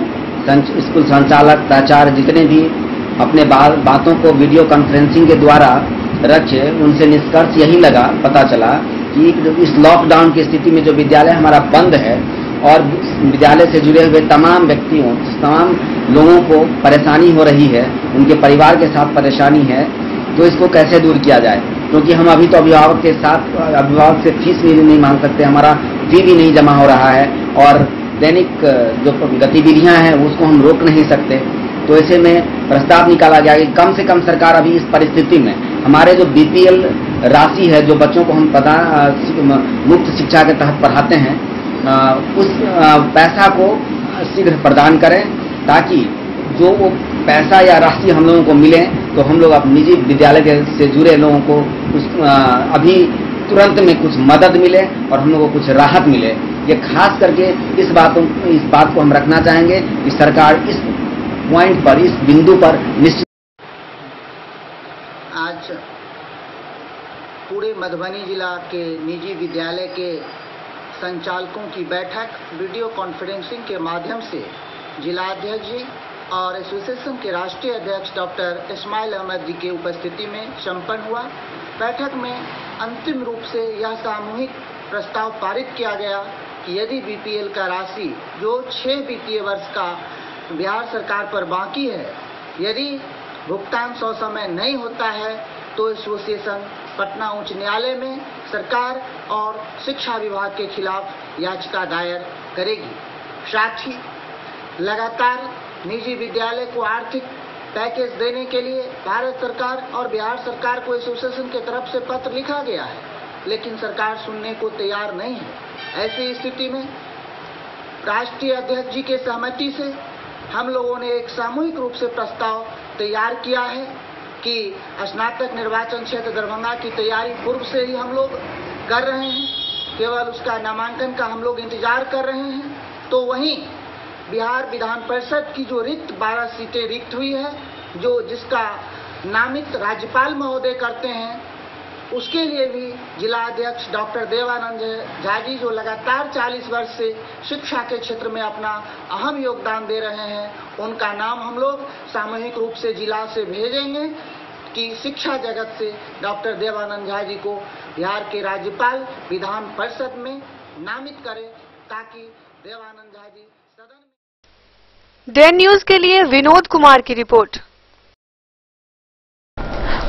स्कूल संचालक, प्राचार्य जितने भी अपने बातों को वीडियो कॉन्फ्रेंसिंग के द्वारा रखे, उनसे निष्कर्ष यही पता चला कि इस लॉकडाउन की स्थिति में जो विद्यालय हमारा बंद है और विद्यालय से जुड़े हुए तमाम व्यक्तियों, तमाम लोगों को परेशानी हो रही है, उनके परिवार के साथ परेशानी है, तो इसको कैसे दूर किया जाए। क्योंकि हम अभी तो अभिभावक से फीस भी नहीं मांग सकते, हमारा फी भी नहीं जमा हो रहा है और दैनिक जो गतिविधियां हैं उसको हम रोक नहीं सकते। तो ऐसे में प्रस्ताव निकाला गया कि कम से कम सरकार अभी इस परिस्थिति में हमारे जो बीपीएल राशि है, जो बच्चों को हम मुफ्त शिक्षा के तहत पढ़ाते हैं, उस पैसा को शीघ्र प्रदान करें, ताकि जो वो पैसा या राशि हम लोगों को मिले तो हम लोग अपने निजी विद्यालय से जुड़े लोगों को अभी तुरंत में कुछ मदद मिले और हम लोगों को कुछ राहत मिले। ये खास करके इस बात को हम रखना चाहेंगे कि सरकार इस पॉइंट पर, इस बिंदु पर निश्चित। आज पूरे मधुबनी जिला के निजी विद्यालय के संचालकों की बैठक वीडियो कॉन्फ्रेंसिंग के माध्यम से जिलाध्यक्ष जी और एसोसिएशन के राष्ट्रीय अध्यक्ष डॉक्टर इस्माइल अहमद जी की उपस्थिति में संपन्न हुआ। बैठक में अंतिम रूप से यह सामूहिक प्रस्ताव पारित किया गया कि यदि बीपीएल का राशि जो 6 वित्तीय वर्ष का बिहार सरकार पर बाकी है, यदि भुगतान समय नहीं होता है तो एसोसिएशन पटना उच्च न्यायालय में सरकार और शिक्षा विभाग के खिलाफ याचिका दायर करेगी। साथ ही लगातार निजी विद्यालय को आर्थिक पैकेज देने के लिए भारत सरकार और बिहार सरकार को एसोसिएशन की तरफ से पत्र लिखा गया है, लेकिन सरकार सुनने को तैयार नहीं है। ऐसी स्थिति में राष्ट्रीय अध्यक्ष जी के सहमति से हम लोगों ने एक सामूहिक रूप से प्रस्ताव तैयार किया है कि स्नातक निर्वाचन क्षेत्र दरभंगा की तैयारी पूर्व से ही हम लोग कर रहे हैं, केवल उसका नामांकन का हम लोग इंतजार कर रहे हैं। तो वहीं बिहार विधान परिषद की जो रिक्त 12 सीटें रिक्त हुई है, जिसका नामित राज्यपाल महोदय करते हैं, उसके लिए भी जिला अध्यक्ष डॉक्टर देवानंद झा जी, जो लगातार 40 वर्ष से शिक्षा के क्षेत्र में अपना अहम योगदान दे रहे हैं, उनका नाम हम लोग सामूहिक रूप से जिला से भेजेंगे कि शिक्षा जगत से डॉक्टर देवानंद झा जी को बिहार के राज्यपाल विधान परिषद में नामित करें, ताकि देवानंद झा जी सदन में। डेन न्यूज के लिए विनोद कुमार की रिपोर्ट।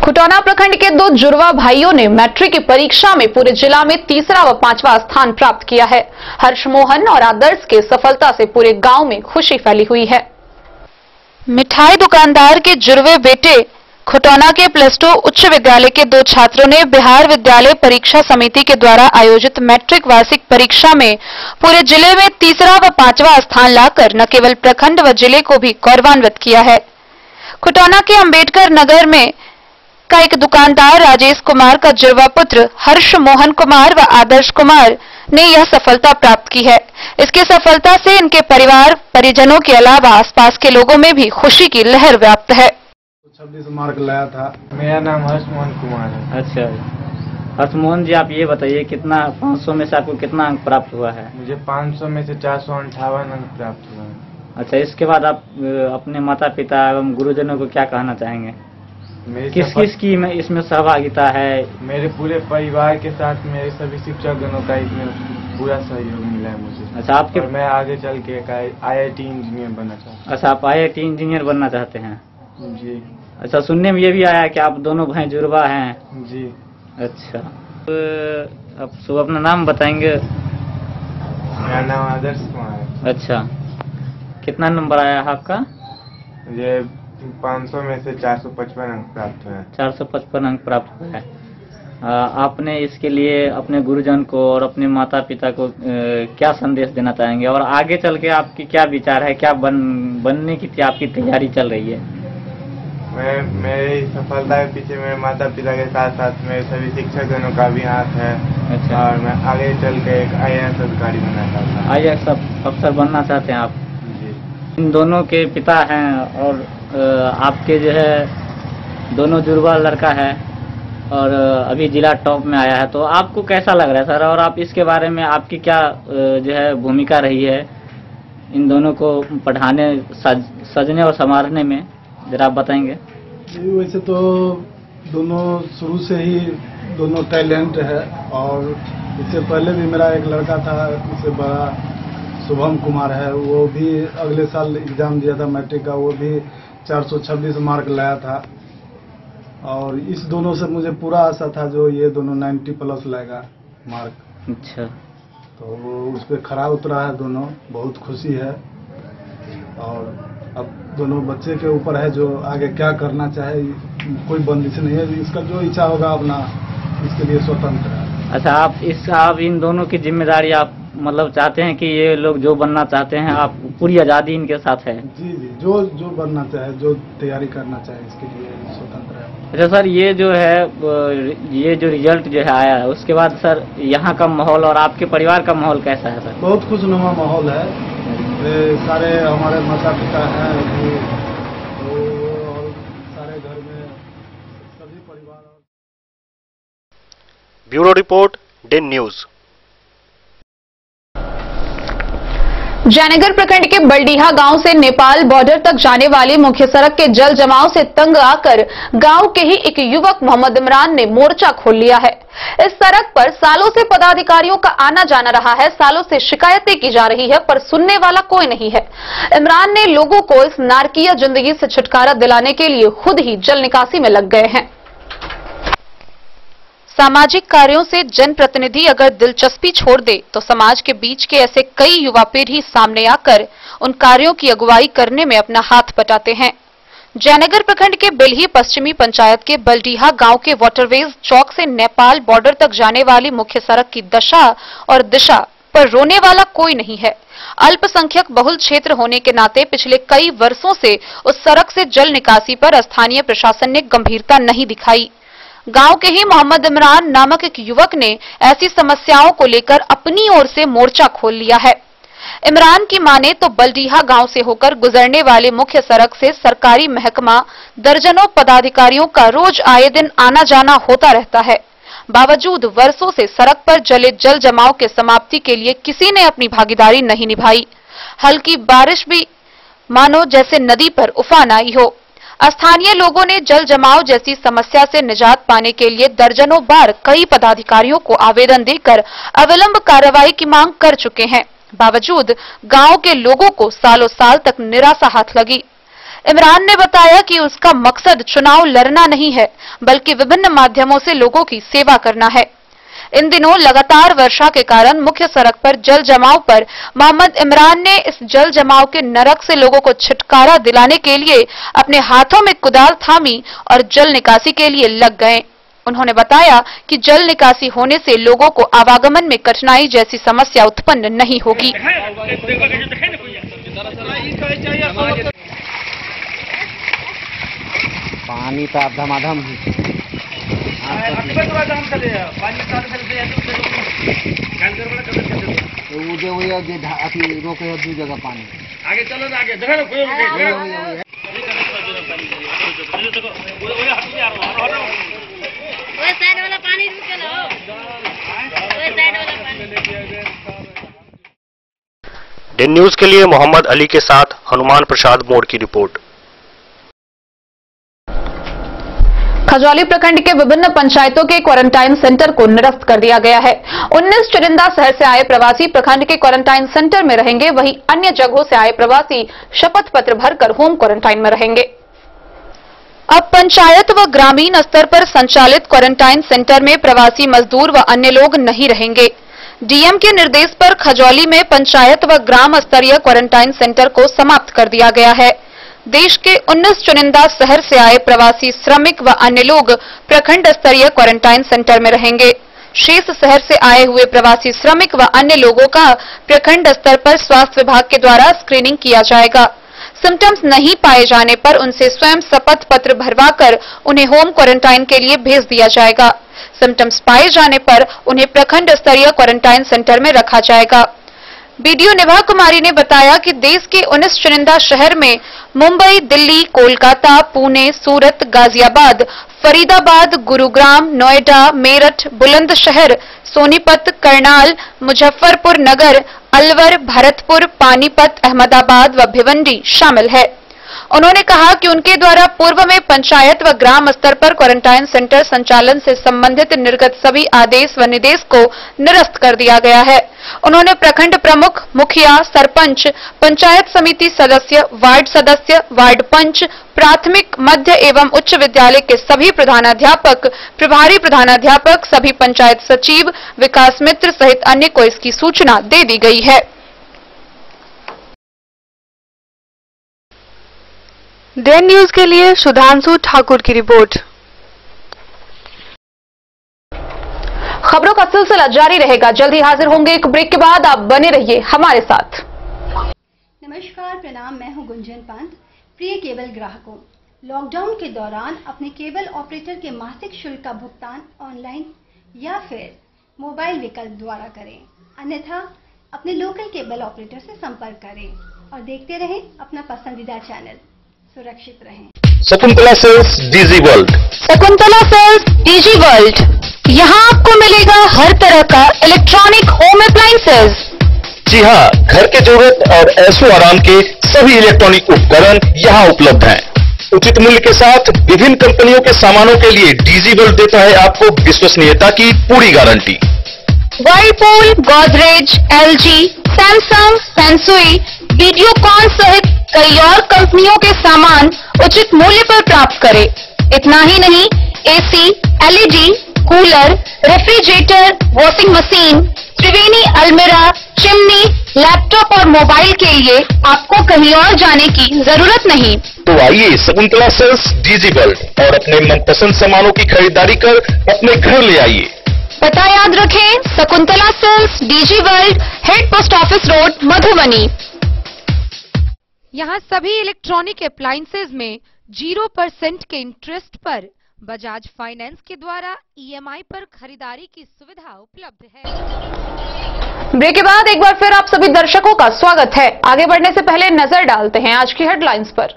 खुटौना प्रखंड के 2 जुड़वा भाइयों ने मैट्रिक की परीक्षा में पूरे जिला में 3रा व 5वां स्थान प्राप्त किया है। हर्षमोहन और आदर्श के सफलता से पूरे गांव में खुशी फैली हुई है। मिठाई दुकानदार के जुड़वे बेटे खुटौना के +2 उच्च विद्यालय के 2 छात्रों ने बिहार विद्यालय परीक्षा समिति के द्वारा आयोजित मैट्रिक वार्षिक परीक्षा में पूरे जिले में 3रा व 5वां स्थान लाकर न केवल प्रखंड व जिले को भी गौरवान्वित किया है। खुटौना के अंबेडकर नगर में का एक दुकानदार राजेश कुमार का जुड़वा पुत्र हर्ष मोहन कुमार व आदर्श कुमार ने यह सफलता प्राप्त की है। इसकी सफलता से इनके परिवार परिजनों के अलावा आसपास के लोगों में भी खुशी की लहर व्याप्त है। 26 मार्क लाया था। मेरा नाम हर्ष मोहन कुमार है। अच्छा हर्ष मोहन जी, आप ये बताइए कितना 500 में से आपको कितना अंक प्राप्त हुआ है? मुझे 500 में से 458 अंक प्राप्त हुआ है। अच्छा, इसके बाद आप अपने माता पिता एवं गुरुजनों को क्या कहना चाहेंगे? किस किस की इसमें सहभागिता है? मेरे पूरे परिवार के साथ मेरे सभी शिक्षकगणों का इसमें पूरा सहयोग मिला है मुझे। अच्छा, आपके मैं आगे चल के IIT इंजीनियर बनना चाहता हूँ। अच्छा, आप IIT इंजीनियर बनना चाहते हैं? जी। अच्छा, सुनने में ये भी आया कि आप दोनों भाई जुड़वा हैं? जी। अच्छा, तो आप सब अपना नाम बताएंगे? मेरा नाम आदर्श कुमार है। अच्छा, कितना नंबर आया है आपका? ये 500 में से 455 अंक प्राप्त हुए। 455 अंक प्राप्त हुआ है। आपने इसके लिए अपने गुरुजन को और अपने माता पिता को क्या संदेश देना चाहेंगे, और आगे चल के आपकी क्या विचार है, क्या बनने की आपकी तैयारी चल रही है? मेरी सफलता के पीछे मेरे माता पिता के साथ साथ मेरे सभी शिक्षकगणों का भी हाथ है। अच्छा। और मैं आगे चल के एक IAS अधिकारी बनना चाहता हूँ। IAS अफसर बनना चाहते हैं आप? जी। इन दोनों के पिता हैं और आपके जो है दोनों जुड़वा लड़का है और अभी जिला टॉप में आया है, तो आपको कैसा लग रहा है सर, और आप इसके बारे में आपकी क्या जो है भूमिका रही है इन दोनों को पढ़ाने, सजने और संवारने में, जरा आप बताएंगे? वैसे तो दोनों शुरू से ही दोनों टैलेंट है, और इससे पहले भी मेरा एक लड़का था, इससे बड़ा शुभम कुमार है, वो भी अगले साल एग्जाम दिया था मैट्रिक का, वो भी 426 मार्क लाया था। और इस दोनों से मुझे पूरा आशा था जो ये दोनों 90+ लाएगा मार्क। अच्छा, तो वो उस पर खरा उतरा है दोनों, बहुत खुशी है। और अब दोनों बच्चे के ऊपर है जो आगे क्या करना चाहे, कोई बंदिश नहीं है, इसका जो इच्छा होगा अपना इसके लिए स्वतंत्र है। अच्छा, आप इन दोनों की जिम्मेदारी आप मतलब चाहते हैं कि ये लोग जो बनना चाहते हैं, आप पूरी आज़ादी इनके साथ है? जी जी, जो बनना चाहे, जो तैयारी करना चाहे, इसके लिए स्वतंत्र है। अच्छा सर, ये जो है, ये जो रिजल्ट जो है आया है, उसके बाद सर यहाँ का माहौल और आपके परिवार का माहौल कैसा है सर? बहुत खुशनुमा माहौल है। सारे हमारे माता पिता हैं और सारे घर में सभी परिवार। Bureau report, Den news. Jaynagar प्रखंड के बलडीहा गांव से नेपाल बॉर्डर तक जाने वाली मुख्य सड़क के जल जमाव से तंग आकर गांव के ही एक युवक मोहम्मद इमरान ने मोर्चा खोल लिया है। इस सड़क पर सालों से पदाधिकारियों का आना जाना रहा है, सालों से शिकायतें की जा रही है, पर सुनने वाला कोई नहीं है। इमरान ने लोगों को इस नारकीय जिंदगी से छुटकारा दिलाने के लिए खुद ही जल निकासी में लग गए हैं। सामाजिक कार्यों से जनप्रतिनिधि अगर दिलचस्पी छोड़ दे तो समाज के बीच के ऐसे कई युवा पीढ़ी सामने आकर उन कार्यों की अगुवाई करने में अपना हाथ बटाते हैं। जयनगर प्रखंड के बिल्ही पश्चिमी पंचायत के बलडीहा गांव के वाटरवेज चौक से नेपाल बॉर्डर तक जाने वाली मुख्य सड़क की दशा और दिशा पर रोने वाला कोई नहीं है। अल्पसंख्यक बहुल क्षेत्र होने के नाते पिछले कई वर्षों से उस सड़क से जल निकासी पर स्थानीय प्रशासन ने गंभीरता नहीं दिखाई। गांव के ही मोहम्मद इमरान नामक एक युवक ने ऐसी समस्याओं को लेकर अपनी ओर से मोर्चा खोल लिया है। इमरान की माने तो बलडीहा गांव से होकर गुजरने वाले मुख्य सड़क से सरकारी महकमा दर्जनों पदाधिकारियों का रोज आए दिन आना जाना होता रहता है। बावजूद वर्षों से सड़क पर जले जल जमाव के समाप्ति के लिए किसी ने अपनी भागीदारी नहीं निभाई। हल्की बारिश भी मानो जैसे नदी पर उफान आई हो। स्थानीय लोगों ने जल जमाव जैसी समस्या से निजात पाने के लिए दर्जनों बार कई पदाधिकारियों को आवेदन देकर अविलंब कार्रवाई की मांग कर चुके हैं। बावजूद गांव के लोगों को सालों साल तक निराशा हाथ लगी। इमरान ने बताया कि उसका मकसद चुनाव लड़ना नहीं है, बल्कि विभिन्न माध्यमों से लोगों की सेवा करना है। इन दिनों लगातार वर्षा के कारण मुख्य सड़क पर जल जमाव पर मोहम्मद इमरान ने इस जल जमाव के नरक से लोगों को छुटकारा दिलाने के लिए अपने हाथों में कुदाल थामी और जल निकासी के लिए लग गए। उन्होंने बताया कि जल निकासी होने से लोगों को आवागमन में कठिनाई जैसी समस्या उत्पन्न नहीं होगी। पानी तो आप धमाधम रोके दू जगह पानी आगे चलो आगे डेन न्यूज के लिए मोहम्मद अली के साथ हनुमान प्रसाद मोड़ की रिपोर्ट। खजौली प्रखंड के विभिन्न पंचायतों के क्वारंटाइन सेंटर को निरस्त कर दिया गया है। 19 चुनिंदा शहर से आए प्रवासी प्रखंड के क्वारंटाइन सेंटर में रहेंगे, वहीं अन्य जगहों से आए प्रवासी शपथ पत्र भरकर होम क्वारंटाइन में रहेंगे। अब पंचायत व ग्रामीण स्तर पर संचालित क्वारंटाइन सेंटर में प्रवासी मजदूर व अन्य लोग नहीं रहेंगे। डीएम के निर्देश पर खजौली में पंचायत व ग्राम स्तरीय क्वारंटाइन सेंटर को समाप्त कर दिया गया है। देश के 19 चुनिंदा शहर से आए प्रवासी श्रमिक व अन्य लोग प्रखंड स्तरीय क्वारंटाइन सेंटर में रहेंगे। शेष शहर से आए हुए प्रवासी श्रमिक व अन्य लोगों का प्रखंड स्तर पर स्वास्थ्य विभाग के द्वारा स्क्रीनिंग किया जाएगा। सिम्टम्स नहीं पाए जाने पर उनसे स्वयं शपथ पत्र भरवाकर उन्हें होम क्वारंटाइन के लिए भेज दिया जाएगा। सिम्टम्स पाए जाने पर उन्हें प्रखंड स्तरीय क्वारंटाइन सेंटर में रखा जाएगा। बीडीओ निभा कुमारी ने बताया कि देश के 19 चुनिंदा शहर में मुंबई, दिल्ली, कोलकाता, पुणे, सूरत, गाजियाबाद, फरीदाबाद, गुरुग्राम, नोएडा, मेरठ, बुलंदशहर, सोनीपत, करनाल, मुजफ्फरपुर नगर, अलवर, भरतपुर, पानीपत, अहमदाबाद व भिवंडी शामिल है। उन्होंने कहा कि उनके द्वारा पूर्व में पंचायत व ग्राम स्तर पर क्वारंटाइन सेंटर संचालन से संबंधित निर्गत सभी आदेश व निर्देश को निरस्त कर दिया गया है। उन्होंने प्रखंड प्रमुख, मुखिया, सरपंच, पंचायत समिति सदस्य, वार्ड पंच, प्राथमिक, मध्य एवं उच्च विद्यालय के सभी प्रधानाध्यापक, प्रभारी प्रधानाध्यापक, सभी पंचायत सचिव, विकास मित्र सहित अन्य को इसकी सूचना दे दी गई है। डेन न्यूज के लिए सुधांशु ठाकुर की रिपोर्ट। खबरों खबरों का सिलसिला जारी रहेगा। जल्द ही हाजिर होंगे एक ब्रेक के बाद, आप बने रहिए हमारे साथ। नमस्कार, प्रणाम, मैं हूं गुंजन पंत। प्रिय केबल ग्राहकों, लॉकडाउन के दौरान अपने केबल ऑपरेटर के मासिक शुल्क का भुगतान ऑनलाइन या फिर मोबाइल विकल्प द्वारा करें, अन्यथा अपने लोकल केबल ऑपरेटर से संपर्क करें और देखते रहें अपना पसंदीदा चैनल। सुरक्षित रहें। Shakuntala sales digi world. Shakuntala sales digi world, यहाँ आपको मिलेगा हर तरह का इलेक्ट्रॉनिक होम अप्लायंसेज। जी हाँ, घर के जरूरत और ऐशो आराम के सभी इलेक्ट्रॉनिक उपकरण यहाँ उपलब्ध हैं। उचित मूल्य के साथ विभिन्न कंपनियों के सामानों के लिए डीजी वर्ल्ड देता है आपको विश्वसनीयता की पूरी guarantee. Whirlpool, Godrej, LG, Samsung, Sansui, Videocon सहित कई और कंपनियों के सामान उचित मूल्य पर प्राप्त करें। इतना ही नहीं, AC, LED, cooler, refrigerator, washing machine, Triveni अलमीरा, चिमनी, लैपटॉप और मोबाइल के लिए आपको कहीं और जाने की जरूरत नहीं। तो आइए शकुंतला सेल्स डीजी वर्ल्ड और अपने मनपसंद सामानों की खरीदारी कर अपने घर ले आइए। पता याद रखें, Shakuntala sales digi world, head post office road, Madhubani. यहाँ सभी इलेक्ट्रॉनिक अप्लायंसेज में 0% के इंटरेस्ट पर बजाज फाइनेंस के द्वारा ईएमआई पर खरीदारी की सुविधा उपलब्ध है। ब्रेक के बाद एक बार फिर आप सभी दर्शकों का स्वागत है। आगे बढ़ने से पहले नजर डालते हैं आज की हेडलाइंस पर।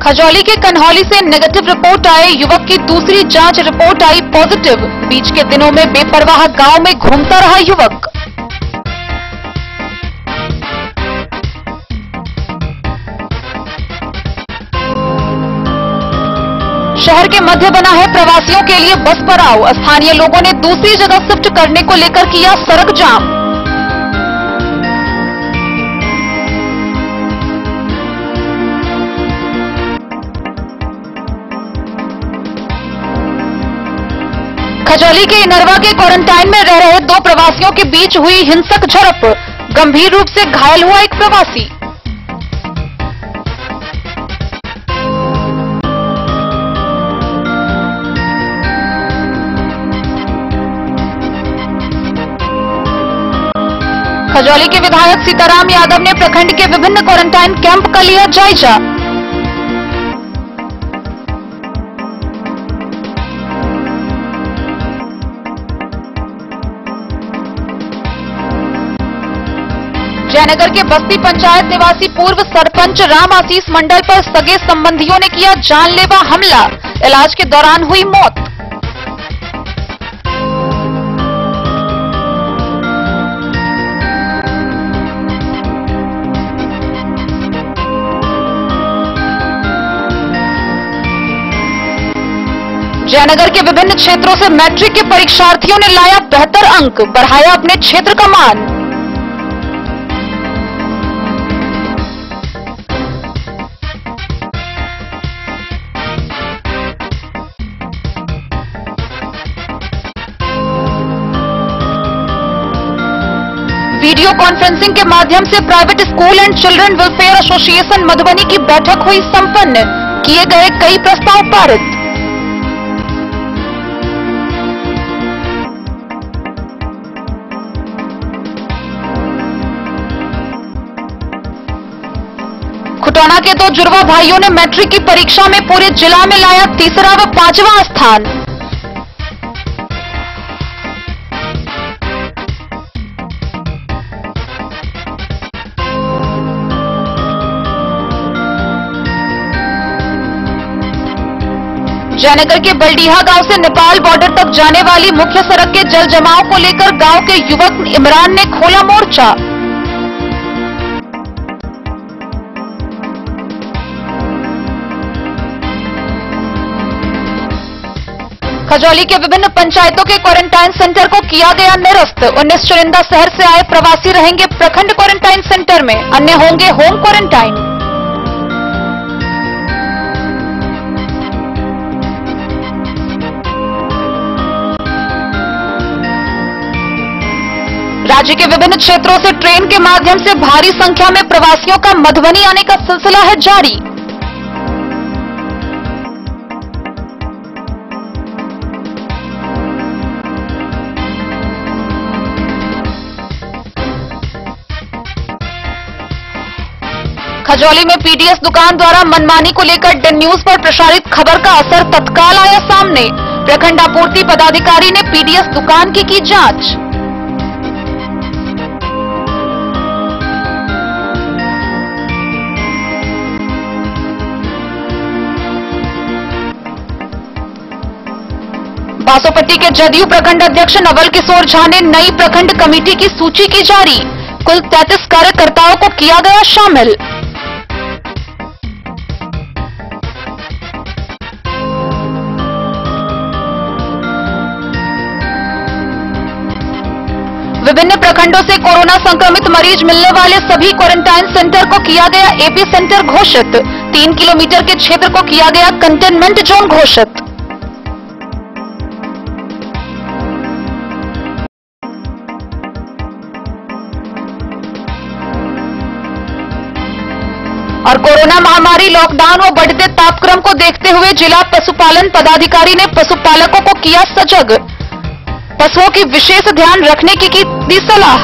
खजौली के कन्हौली से नेगेटिव रिपोर्ट आए युवक की दूसरी जांच रिपोर्ट आई पॉजिटिव। बीच के दिनों में बेपरवाह गांव में घूमता रहा युवक। शहर के मध्य बना है प्रवासियों के लिए बस पड़ाव। स्थानीय लोगों ने दूसरी जगह शिफ्ट करने को लेकर किया सड़क जाम। खजौली के इनरवा के क्वारंटाइन में रह रहे 2 प्रवासियों के बीच हुई हिंसक झड़प। गंभीर रूप से घायल हुआ एक प्रवासी। खजौली के विधायक सीताराम यादव ने प्रखंड के विभिन्न क्वारंटाइन कैंप का लिया जायजा। जयनगर के बस्ती पंचायत निवासी पूर्व सरपंच राम आशीष मंडल पर सगे संबंधियों ने किया जानलेवा हमला। इलाज के दौरान हुई मौत। जयनगर के विभिन्न क्षेत्रों से मैट्रिक के परीक्षार्थियों ने लाया बेहतर अंक, बढ़ाया अपने क्षेत्र का मान। वीडियो कॉन्फ्रेंसिंग के माध्यम से private school and children welfare association Madhubani की बैठक हुई संपन्न। किए गए कई प्रस्ताव पारित। खुटौना के 2 जुड़वा भाइयों ने मैट्रिक की परीक्षा में पूरे जिला में लाया तीसरा व 5वां स्थान। जयनगर के बलडीहा गांव से नेपाल बॉर्डर तक जाने वाली मुख्य सड़क के जल जमाव को लेकर गांव के युवक इमरान ने खोला मोर्चा। खजौली के विभिन्न पंचायतों के क्वारंटाइन सेंटर को किया गया निरस्त। 19 चुनिंदा शहर से आए प्रवासी रहेंगे प्रखंड क्वारंटाइन सेंटर में, अन्य होंगे होम क्वारंटाइन। राज्य के विभिन्न क्षेत्रों से ट्रेन के माध्यम से भारी संख्या में प्रवासियों का मधुबनी आने का सिलसिला है जारी। खजौली में पीडीएस दुकान द्वारा मनमानी को लेकर डेन न्यूज पर प्रसारित खबर का असर तत्काल आया सामने। प्रखंड आपूर्ति पदाधिकारी ने पीडीएस दुकान की जांच। बासोपट्टी के जदयू प्रखंड अध्यक्ष नवल किशोर झा ने नई प्रखंड कमेटी की सूची की जारी। कुल 33 कार्यकर्ताओं को किया गया शामिल। विभिन्न प्रखंडों से कोरोना संक्रमित मरीज मिलने वाले सभी क्वारंटाइन सेंटर को किया गया एपी सेंटर घोषित। 3 किलोमीटर के क्षेत्र को किया गया कंटेनमेंट जोन घोषित। और कोरोना महामारी, लॉकडाउन व बढ़ते तापक्रम को देखते हुए जिला पशुपालन पदाधिकारी ने पशुपालकों को किया सजग। पशुओं की विशेष ध्यान रखने की दी सलाह।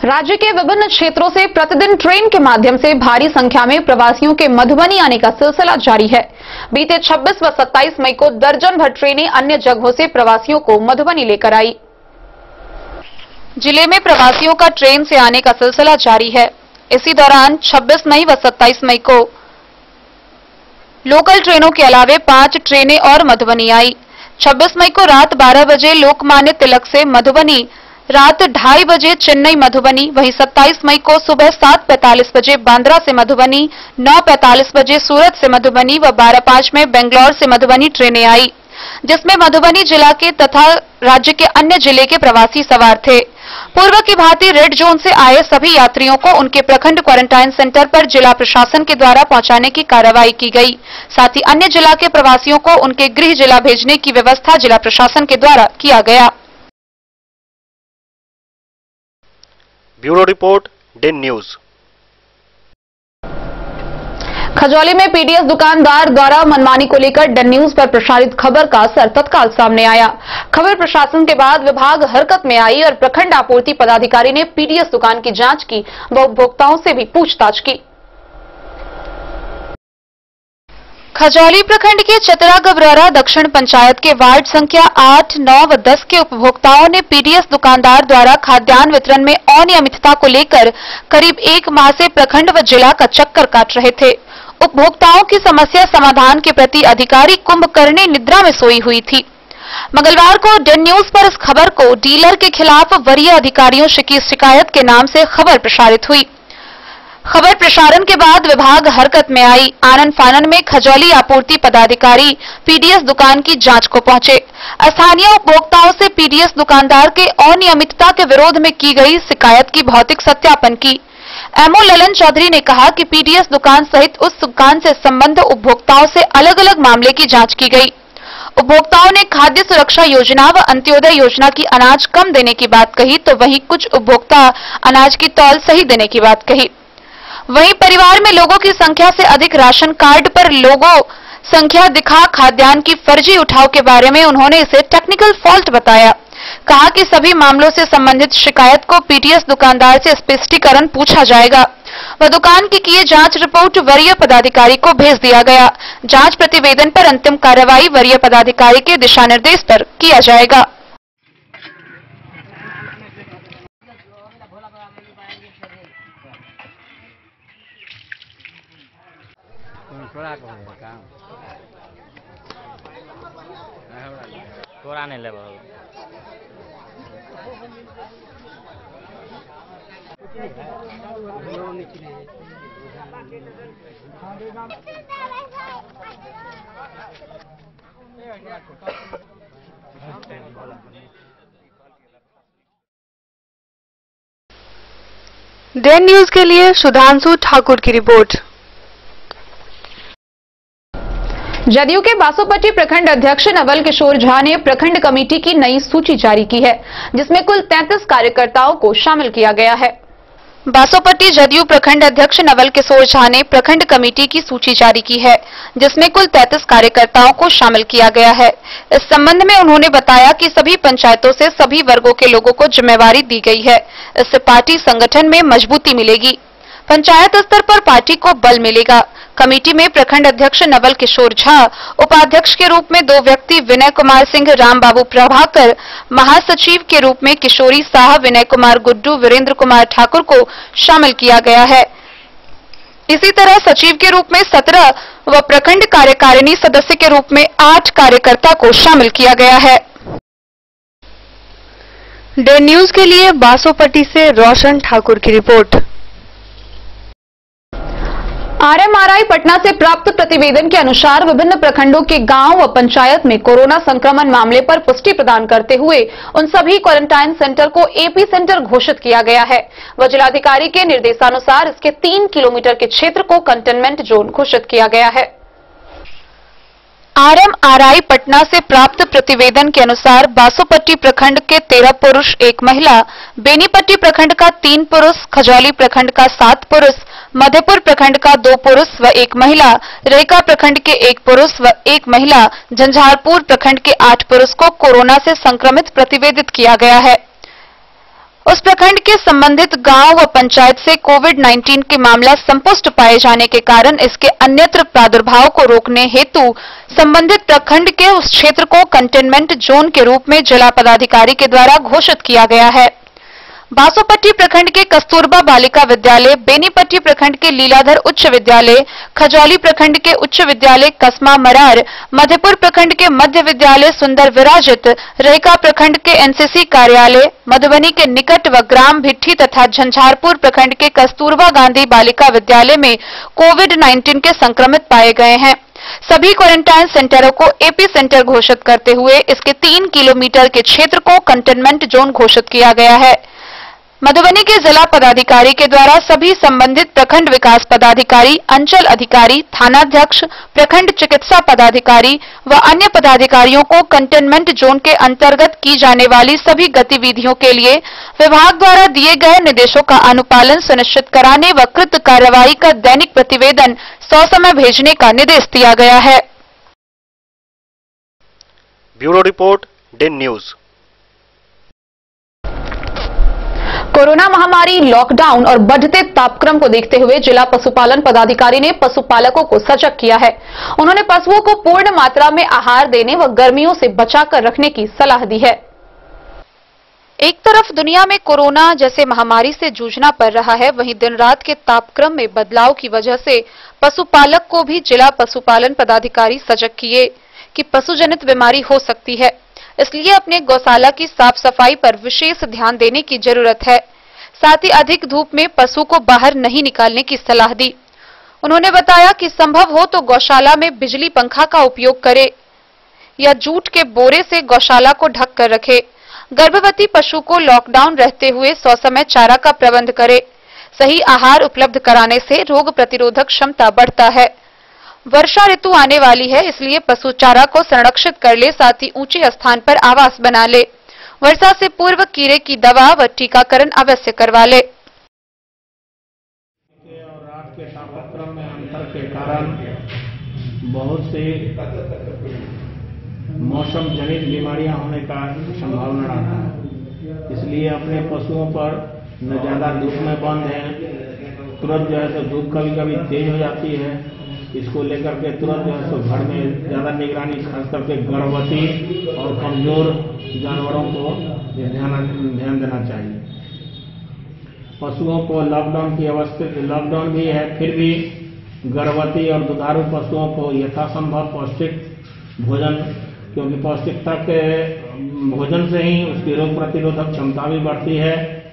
राज्य के विभिन्न क्षेत्रों से प्रतिदिन ट्रेन के माध्यम से भारी संख्या में प्रवासियों के मधुबनी आने का सिलसिला जारी है। बीते 26 व 27 मई को दर्जन भर ट्रेनें अन्य जगहों से प्रवासियों को मधुबनी लेकर आई। जिले में प्रवासियों का ट्रेन से आने का सिलसिला जारी है। इसी दौरान 26 मई व 27 मई को लोकल ट्रेनों के अलावे 5 ट्रेनें और मधुबनी आई। 26 मई को रात 12 बजे लोकमान्य तिलक से मधुबनी, रात 2:30 बजे चेन्नई मधुबनी, वहीं 27 मई को सुबह 7:45 बजे बांद्रा से मधुबनी, 9:45 बजे सूरत से मधुबनी व 12:05 में बेंगलोर से मधुबनी ट्रेनें आई, जिसमें मधुबनी जिला के तथा राज्य के अन्य जिले के प्रवासी सवार थे। पूर्व की भांति रेड जोन से आए सभी यात्रियों को उनके प्रखंड क्वारंटाइन सेंटर पर जिला प्रशासन के द्वारा पहुंचाने की कार्रवाई की गई। साथ ही अन्य जिला के प्रवासियों को उनके गृह जिला भेजने की व्यवस्था जिला प्रशासन के द्वारा किया गया। Bureau report, Den news. Khajauli में पीडीएस दुकानदार द्वारा मनमानी को लेकर डेन न्यूज पर प्रसारित खबर का असर तत्काल सामने आया। खबर प्रशासन के बाद विभाग हरकत में आई और प्रखंड आपूर्ति पदाधिकारी ने पीडीएस दुकान की जांच की व उपभोक्ताओं से भी पूछताछ की। खजौली प्रखंड के चतरा गबरौरा दक्षिण पंचायत के वार्ड संख्या 8, 9 व 10 के उपभोक्ताओं ने पीडीएस दुकानदार द्वारा खाद्यान्न वितरण में अनियमितता को लेकर करीब 1 माह से प्रखंड व जिला का चक्कर काट रहे थे। उपभोक्ताओं की समस्या समाधान के प्रति अधिकारी कुंभकर्णी निद्रा में सोई हुई थी। मंगलवार को डेन न्यूज पर इस खबर को डीलर के खिलाफ वरीय अधिकारियों की शिकायत के नाम से खबर प्रसारित हुई। खबर प्रसारण के बाद विभाग हरकत में आई। आनन फानन में खजौली आपूर्ति पदाधिकारी पीडीएस दुकान की जांच को पहुंचे। स्थानीय उपभोक्ताओं से पीडीएस दुकानदार के अनियमितता के विरोध में की गई शिकायत की भौतिक सत्यापन की। एमओ ललन चौधरी ने कहा कि पीडीएस दुकान सहित उस दुकान से संबद्ध उपभोक्ताओं से अलग अलग मामले की जांच की गई। उपभोक्ताओं ने खाद्य सुरक्षा योजना व अंत्योदय योजना की अनाज कम देने की बात कही, तो वहीं कुछ उपभोक्ता अनाज की तौल सही देने की बात कही। वहीं परिवार में लोगों की संख्या से अधिक राशन कार्ड पर लोगों संख्या दिखा खाद्यान्न की फर्जी उठाव के बारे में उन्होंने इसे टेक्निकल फॉल्ट बताया। कहा कि सभी मामलों से संबंधित शिकायत को पीडीएस दुकानदार से स्पष्टीकरण पूछा जाएगा व दुकान की किए जांच रिपोर्ट वरीय पदाधिकारी को भेज दिया गया। जांच प्रतिवेदन पर अंतिम कार्रवाई वरीय पदाधिकारी के दिशा निर्देश पर किया जाएगा। तोरा नहीं लेबो डेन न्यूज के लिए सुधांशु ठाकुर की रिपोर्ट। जदयू के बासोपट्टी प्रखंड अध्यक्ष नवल किशोर झा ने प्रखंड कमेटी की नई सूची जारी की है, जिसमें कुल 33 कार्यकर्ताओं को शामिल किया गया है। बासोपट्टी जदयू प्रखंड अध्यक्ष नवल किशोर झा ने प्रखंड कमेटी की सूची जारी की है, जिसमें कुल 33 कार्यकर्ताओं को शामिल किया गया है। इस संबंध में उन्होंने बताया कि सभी पंचायतों से सभी वर्गों के लोगों को जिम्मेवारी दी गई है। इससे पार्टी संगठन में मजबूती मिलेगी, पंचायत स्तर पर पार्टी को बल मिलेगा। कमेटी में प्रखंड अध्यक्ष नवल किशोर झा, उपाध्यक्ष के रूप में 2 व्यक्ति विनय कुमार सिंह, राम बाबू प्रभाकर, महासचिव के रूप में किशोरी साह, विनय कुमार गुड्डू, वीरेंद्र कुमार ठाकुर को शामिल किया गया है। इसी तरह सचिव के रूप में 17 व प्रखंड कार्यकारिणी सदस्य के रूप में 8 कार्यकर्ता को शामिल किया गया है। डे न्यूज के लिए बासोपट्टी से रोशन ठाकुर की रिपोर्ट। आरएमआरआई पटना से प्राप्त प्रतिवेदन के अनुसार विभिन्न प्रखंडों के गांव व पंचायत में कोरोना संक्रमण मामले पर पुष्टि प्रदान करते हुए उन सभी क्वारंटाइन सेंटर को एपी सेंटर घोषित किया गया है व जिलाधिकारी के निर्देशानुसार इसके 3 किलोमीटर के क्षेत्र को कंटेनमेंट जोन घोषित किया गया है। आरएमआरआई पटना से प्राप्त प्रतिवेदन के अनुसार बासोपट्टी प्रखंड के 13 पुरुष 1 महिला, बेनीपट्टी प्रखंड का 3 पुरुष, खजौली प्रखंड का 7 पुरुष, मधेपुर प्रखंड का 2 पुरुष व 1 महिला, रेका प्रखंड के 1 पुरुष व 1 महिला, झंझारपुर प्रखंड के 8 पुरुष को कोरोना से संक्रमित प्रतिवेदित किया गया है। उस प्रखंड के संबंधित गांव व पंचायत से कोविड-19 के मामला संपुष्ट पाए जाने के कारण इसके अन्यत्र प्रादुर्भाव को रोकने हेतु संबंधित प्रखंड के उस क्षेत्र को कंटेनमेंट जोन के रूप में जिला पदाधिकारी के द्वारा घोषित किया गया है। बासोपट्टी प्रखंड के कस्तूरबा बालिका विद्यालय, बेनीपट्टी प्रखंड के लीलाधर उच्च विद्यालय, खजौली प्रखंड के उच्च विद्यालय कसमा मरार, मधेपुर प्रखंड के मध्य विद्यालय सुंदर विराजित, रेका प्रखंड के एनसीसी कार्यालय, मधुबनी के निकट व ग्राम भिट्ठी तथा झंझारपुर प्रखंड के कस्तूरबा गांधी बालिका विद्यालय में कोविड-19 के संक्रमित पाए गए हैं। सभी क्वारंटाइन सेंटरों को एपी सेंटर घोषित करते हुए इसके 3 किलोमीटर के क्षेत्र को कंटेनमेंट जोन घोषित किया गया है। मधुबनी के जिला पदाधिकारी के द्वारा सभी संबंधित प्रखंड विकास पदाधिकारी, अंचल अधिकारी, थानाध्यक्ष, प्रखंड चिकित्सा पदाधिकारी व अन्य पदाधिकारियों को कंटेनमेंट जोन के अंतर्गत की जाने वाली सभी गतिविधियों के लिए विभाग द्वारा दिए गए निर्देशों का अनुपालन सुनिश्चित कराने व कृत कार्रवाई का दैनिक प्रतिवेदन ससमय भेजने का निर्देश दिया गया है। Bureau report, day news. Corona महामारी, लॉकडाउन और बढ़ते तापक्रम को देखते हुए जिला पशुपालन पदाधिकारी ने पशुपालकों को सजग किया है। उन्होंने पशुओं को पूर्ण मात्रा में आहार देने व गर्मियों से बचाकर रखने की सलाह दी है। एक तरफ दुनिया में कोरोना जैसे महामारी से जूझना पड़ रहा है, वहीं दिन रात के तापक्रम में बदलाव की वजह से पशुपालक को भी जिला पशुपालन पदाधिकारी सजग किए कि पशुजनित बीमारी हो सकती है, इसलिए अपने गौशाला की साफ सफाई पर विशेष ध्यान देने की जरूरत है। साथ ही अधिक धूप में पशु को बाहर नहीं निकालने की सलाह दी। उन्होंने बताया कि संभव हो तो गौशाला में बिजली पंखा का उपयोग करे या जूट के बोरे से गौशाला को ढक कर रखे। गर्भवती पशु को लॉकडाउन रहते हुए ससमय चारा का प्रबंध करे। सही आहार उपलब्ध कराने से रोग प्रतिरोधक क्षमता बढ़ता है। वर्षा ऋतु आने वाली है, इसलिए पशु चारा को संरक्षित कर ले, साथ ही ऊंचे स्थान पर आवास बना ले। वर्षा से पूर्व कीड़े की दवा व टीकाकरण अवश्य करवा ले। और रात के तापक्रम में अंतर के कारण बहुत से मौसम जनित बीमारियां होने का संभावना रहता है, इसलिए अपने पशुओं पर न ज्यादा धूप में बंद है। तुरंत जो है तो धूप कभी कभी तेज हो जाती है, इसको लेकर के तुरंत जो है तो घर में ज्यादा निगरानी, खास करके गर्भवती और कमजोर जानवरों को ध्यान देना चाहिए। पशुओं को लॉकडाउन की अवस्था, लॉकडाउन भी है, फिर भी गर्भवती और दुधारू पशुओं को यथासंभव पौष्टिक भोजन, क्योंकि पौष्टिकता के भोजन से ही उसकी रोग प्रतिरोधक क्षमता भी बढ़ती है,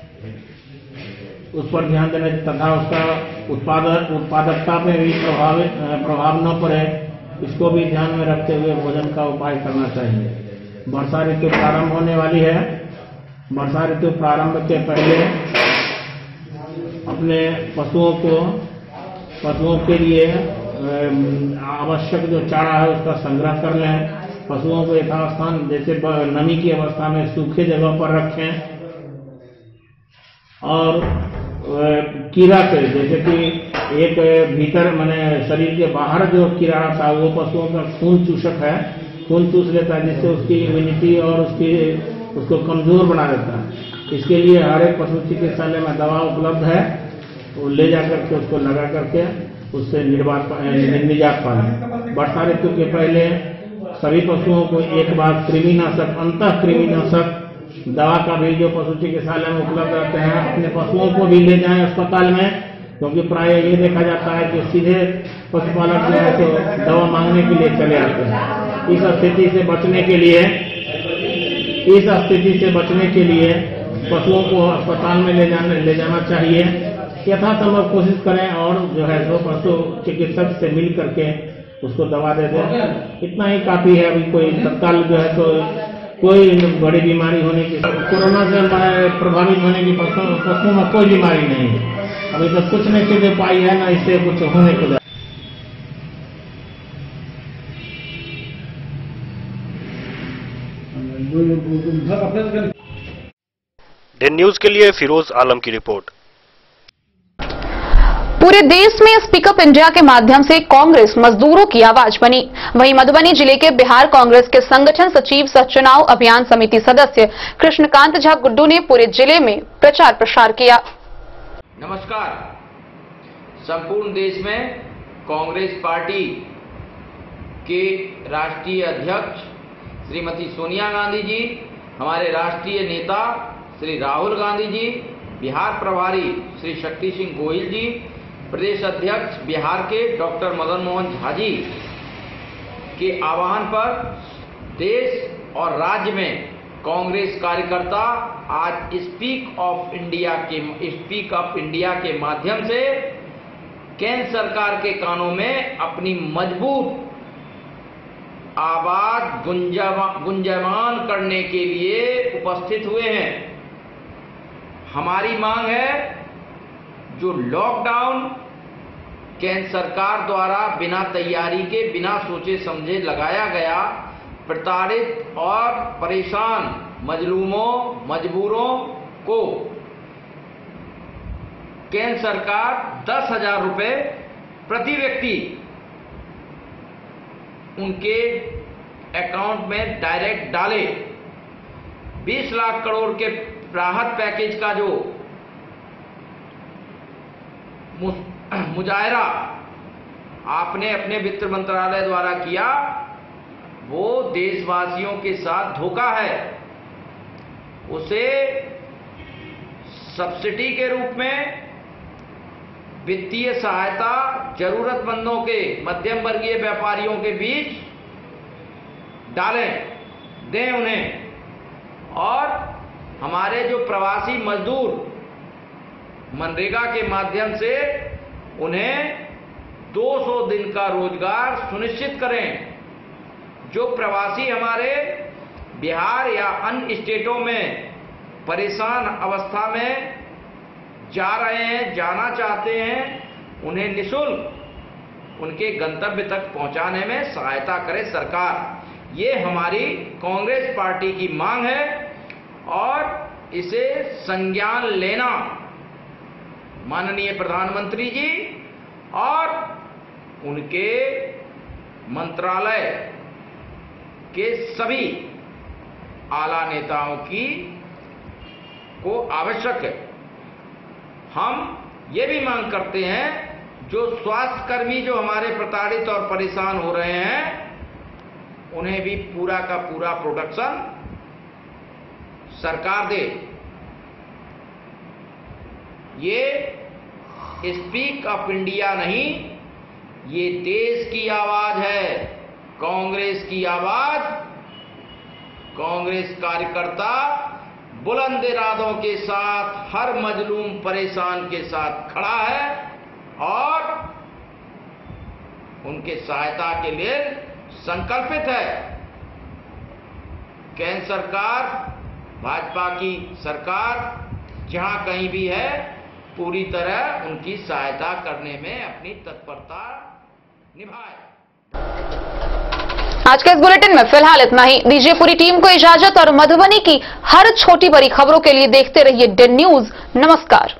उस पर ध्यान देने तथा उसका उत्पादकता में भी प्रभाव न पड़े, इसको भी ध्यान में रखते हुए भोजन का उपाय करना चाहिए। वर्षा ऋतु प्रारंभ होने वाली है। वर्षा ऋतु प्रारंभ के पहले अपने पशुओं के लिए आवश्यक जो चारा है उसका संग्रह कर लें। पशुओं को यथास्थान, जैसे नमी की अवस्था में सूखे जगह पर रखें और कीड़ा से, जैसे कि एक भीतर माने शरीर के बाहर जो कीड़ा था वो पशुओं का खून चूसक है, खून चूस लेता है, जिससे उसकी इम्यूनिटी और उसको कमजोर बना देता है। इसके लिए हर एक पशु चिकित्सालय में दवा उपलब्ध है, वो ले जा करके उसको लगा करके उससे निजात पाएं। वर्षा ऋतु के पहले सभी पशुओं को एक बार कृमिनाशक, अंतः कृमिनाशक दवा का भी जो पशु चिकित्सालय में उपलब्ध रहते हैं, अपने पशुओं को भी ले जाएं अस्पताल में, क्योंकि प्राय ये देखा जाता है कि सीधे पशुपालक जो है तो दवा मांगने के लिए चले आते हैं। इस स्थिति से बचने के लिए पशुओं को अस्पताल में ले जाना चाहिए। यथासंभव कोशिश करें और जो है तो पशु चिकित्सक से मिल करके उसको दवा दे दें, इतना ही काफी है। अभी कोई तत्काल जो है तो कोई बड़ी बीमारी होने की, कोरोना से प्रभावित होने की पशुओं में कोई बीमारी नहीं है। अभी तक कुछ नहीं चीजें पाई है, ना इससे कुछ होने को। डेन न्यूज के लिए फिरोज आलम की रिपोर्ट। पूरे देश में स्पीकअप इंडिया के माध्यम से कांग्रेस मजदूरों की आवाज बनी। वहीं मधुबनी जिले के बिहार कांग्रेस के संगठन सचिव सह चुनाव अभियान समिति सदस्य कृष्णकांत झा गुड्डू ने पूरे जिले में प्रचार प्रसार किया। नमस्कार। संपूर्ण देश में कांग्रेस पार्टी के राष्ट्रीय अध्यक्ष श्रीमती सोनिया गांधी जी, हमारे राष्ट्रीय नेता श्री राहुल गांधी जी, बिहार प्रभारी श्री शक्ति सिंह गोहिल जी, प्रदेश अध्यक्ष बिहार के डॉक्टर मदन मोहन झा जी के आह्वान पर देश और राज्य में कांग्रेस कार्यकर्ता आज स्पीक अप इंडिया के माध्यम से केंद्र सरकार के कानों में अपनी मजबूत आवाज गुंजयमान करने के लिए उपस्थित हुए हैं। हमारी मांग है, जो लॉकडाउन केंद्र सरकार द्वारा बिना तैयारी के, बिना सोचे समझे लगाया गया, प्रताड़ित और परेशान मजबूरों को केंद्र सरकार 10,000 रुपए प्रति व्यक्ति उनके अकाउंट में डायरेक्ट डाले। 20 लाख करोड़ के राहत पैकेज का जो मुजाहरा आपने अपने वित्त मंत्रालय द्वारा किया, वो देशवासियों के साथ धोखा है। उसे सब्सिडी के रूप में वित्तीय सहायता जरूरतमंदों के, मध्यम वर्गीय व्यापारियों के बीच डालें, दें उन्हें। और हमारे जो प्रवासी मजदूर मनरेगा के माध्यम से उन्हें 200 दिन का रोजगार सुनिश्चित करें। जो प्रवासी हमारे बिहार या अन्य स्टेटों में परेशान अवस्था में जा रहे हैं, जाना चाहते हैं, उन्हें निःशुल्क उनके गंतव्य तक पहुंचाने में सहायता करे सरकार। ये हमारी कांग्रेस पार्टी की मांग है और इसे संज्ञान लेना माननीय प्रधानमंत्री जी और उनके मंत्रालय के सभी आला नेताओं को आवश्यक है। हम ये भी मांग करते हैं, जो स्वास्थ्य कर्मी जो हमारे प्रताड़ित और परेशान हो रहे हैं, उन्हें भी पूरा का पूरा प्रोटेक्शन सरकार दे। ये स्पीक अप इंडिया नहीं, ये देश की आवाज है, कांग्रेस की आवाज। कांग्रेस कार्यकर्ता बुलंद इरादों के साथ हर मजलूम परेशान के साथ खड़ा है और उनके सहायता के लिए संकल्पित है। केंद्र सरकार, भाजपा की सरकार जहां कहीं भी है, पूरी तरह उनकी सहायता करने में अपनी तत्परता निभाए। आज के इस बुलेटिन में फिलहाल इतना ही। दीजिए पूरी टीम को इजाजत और मधुबनी की हर छोटी बड़ी खबरों के लिए देखते रहिए डेन न्यूज। नमस्कार।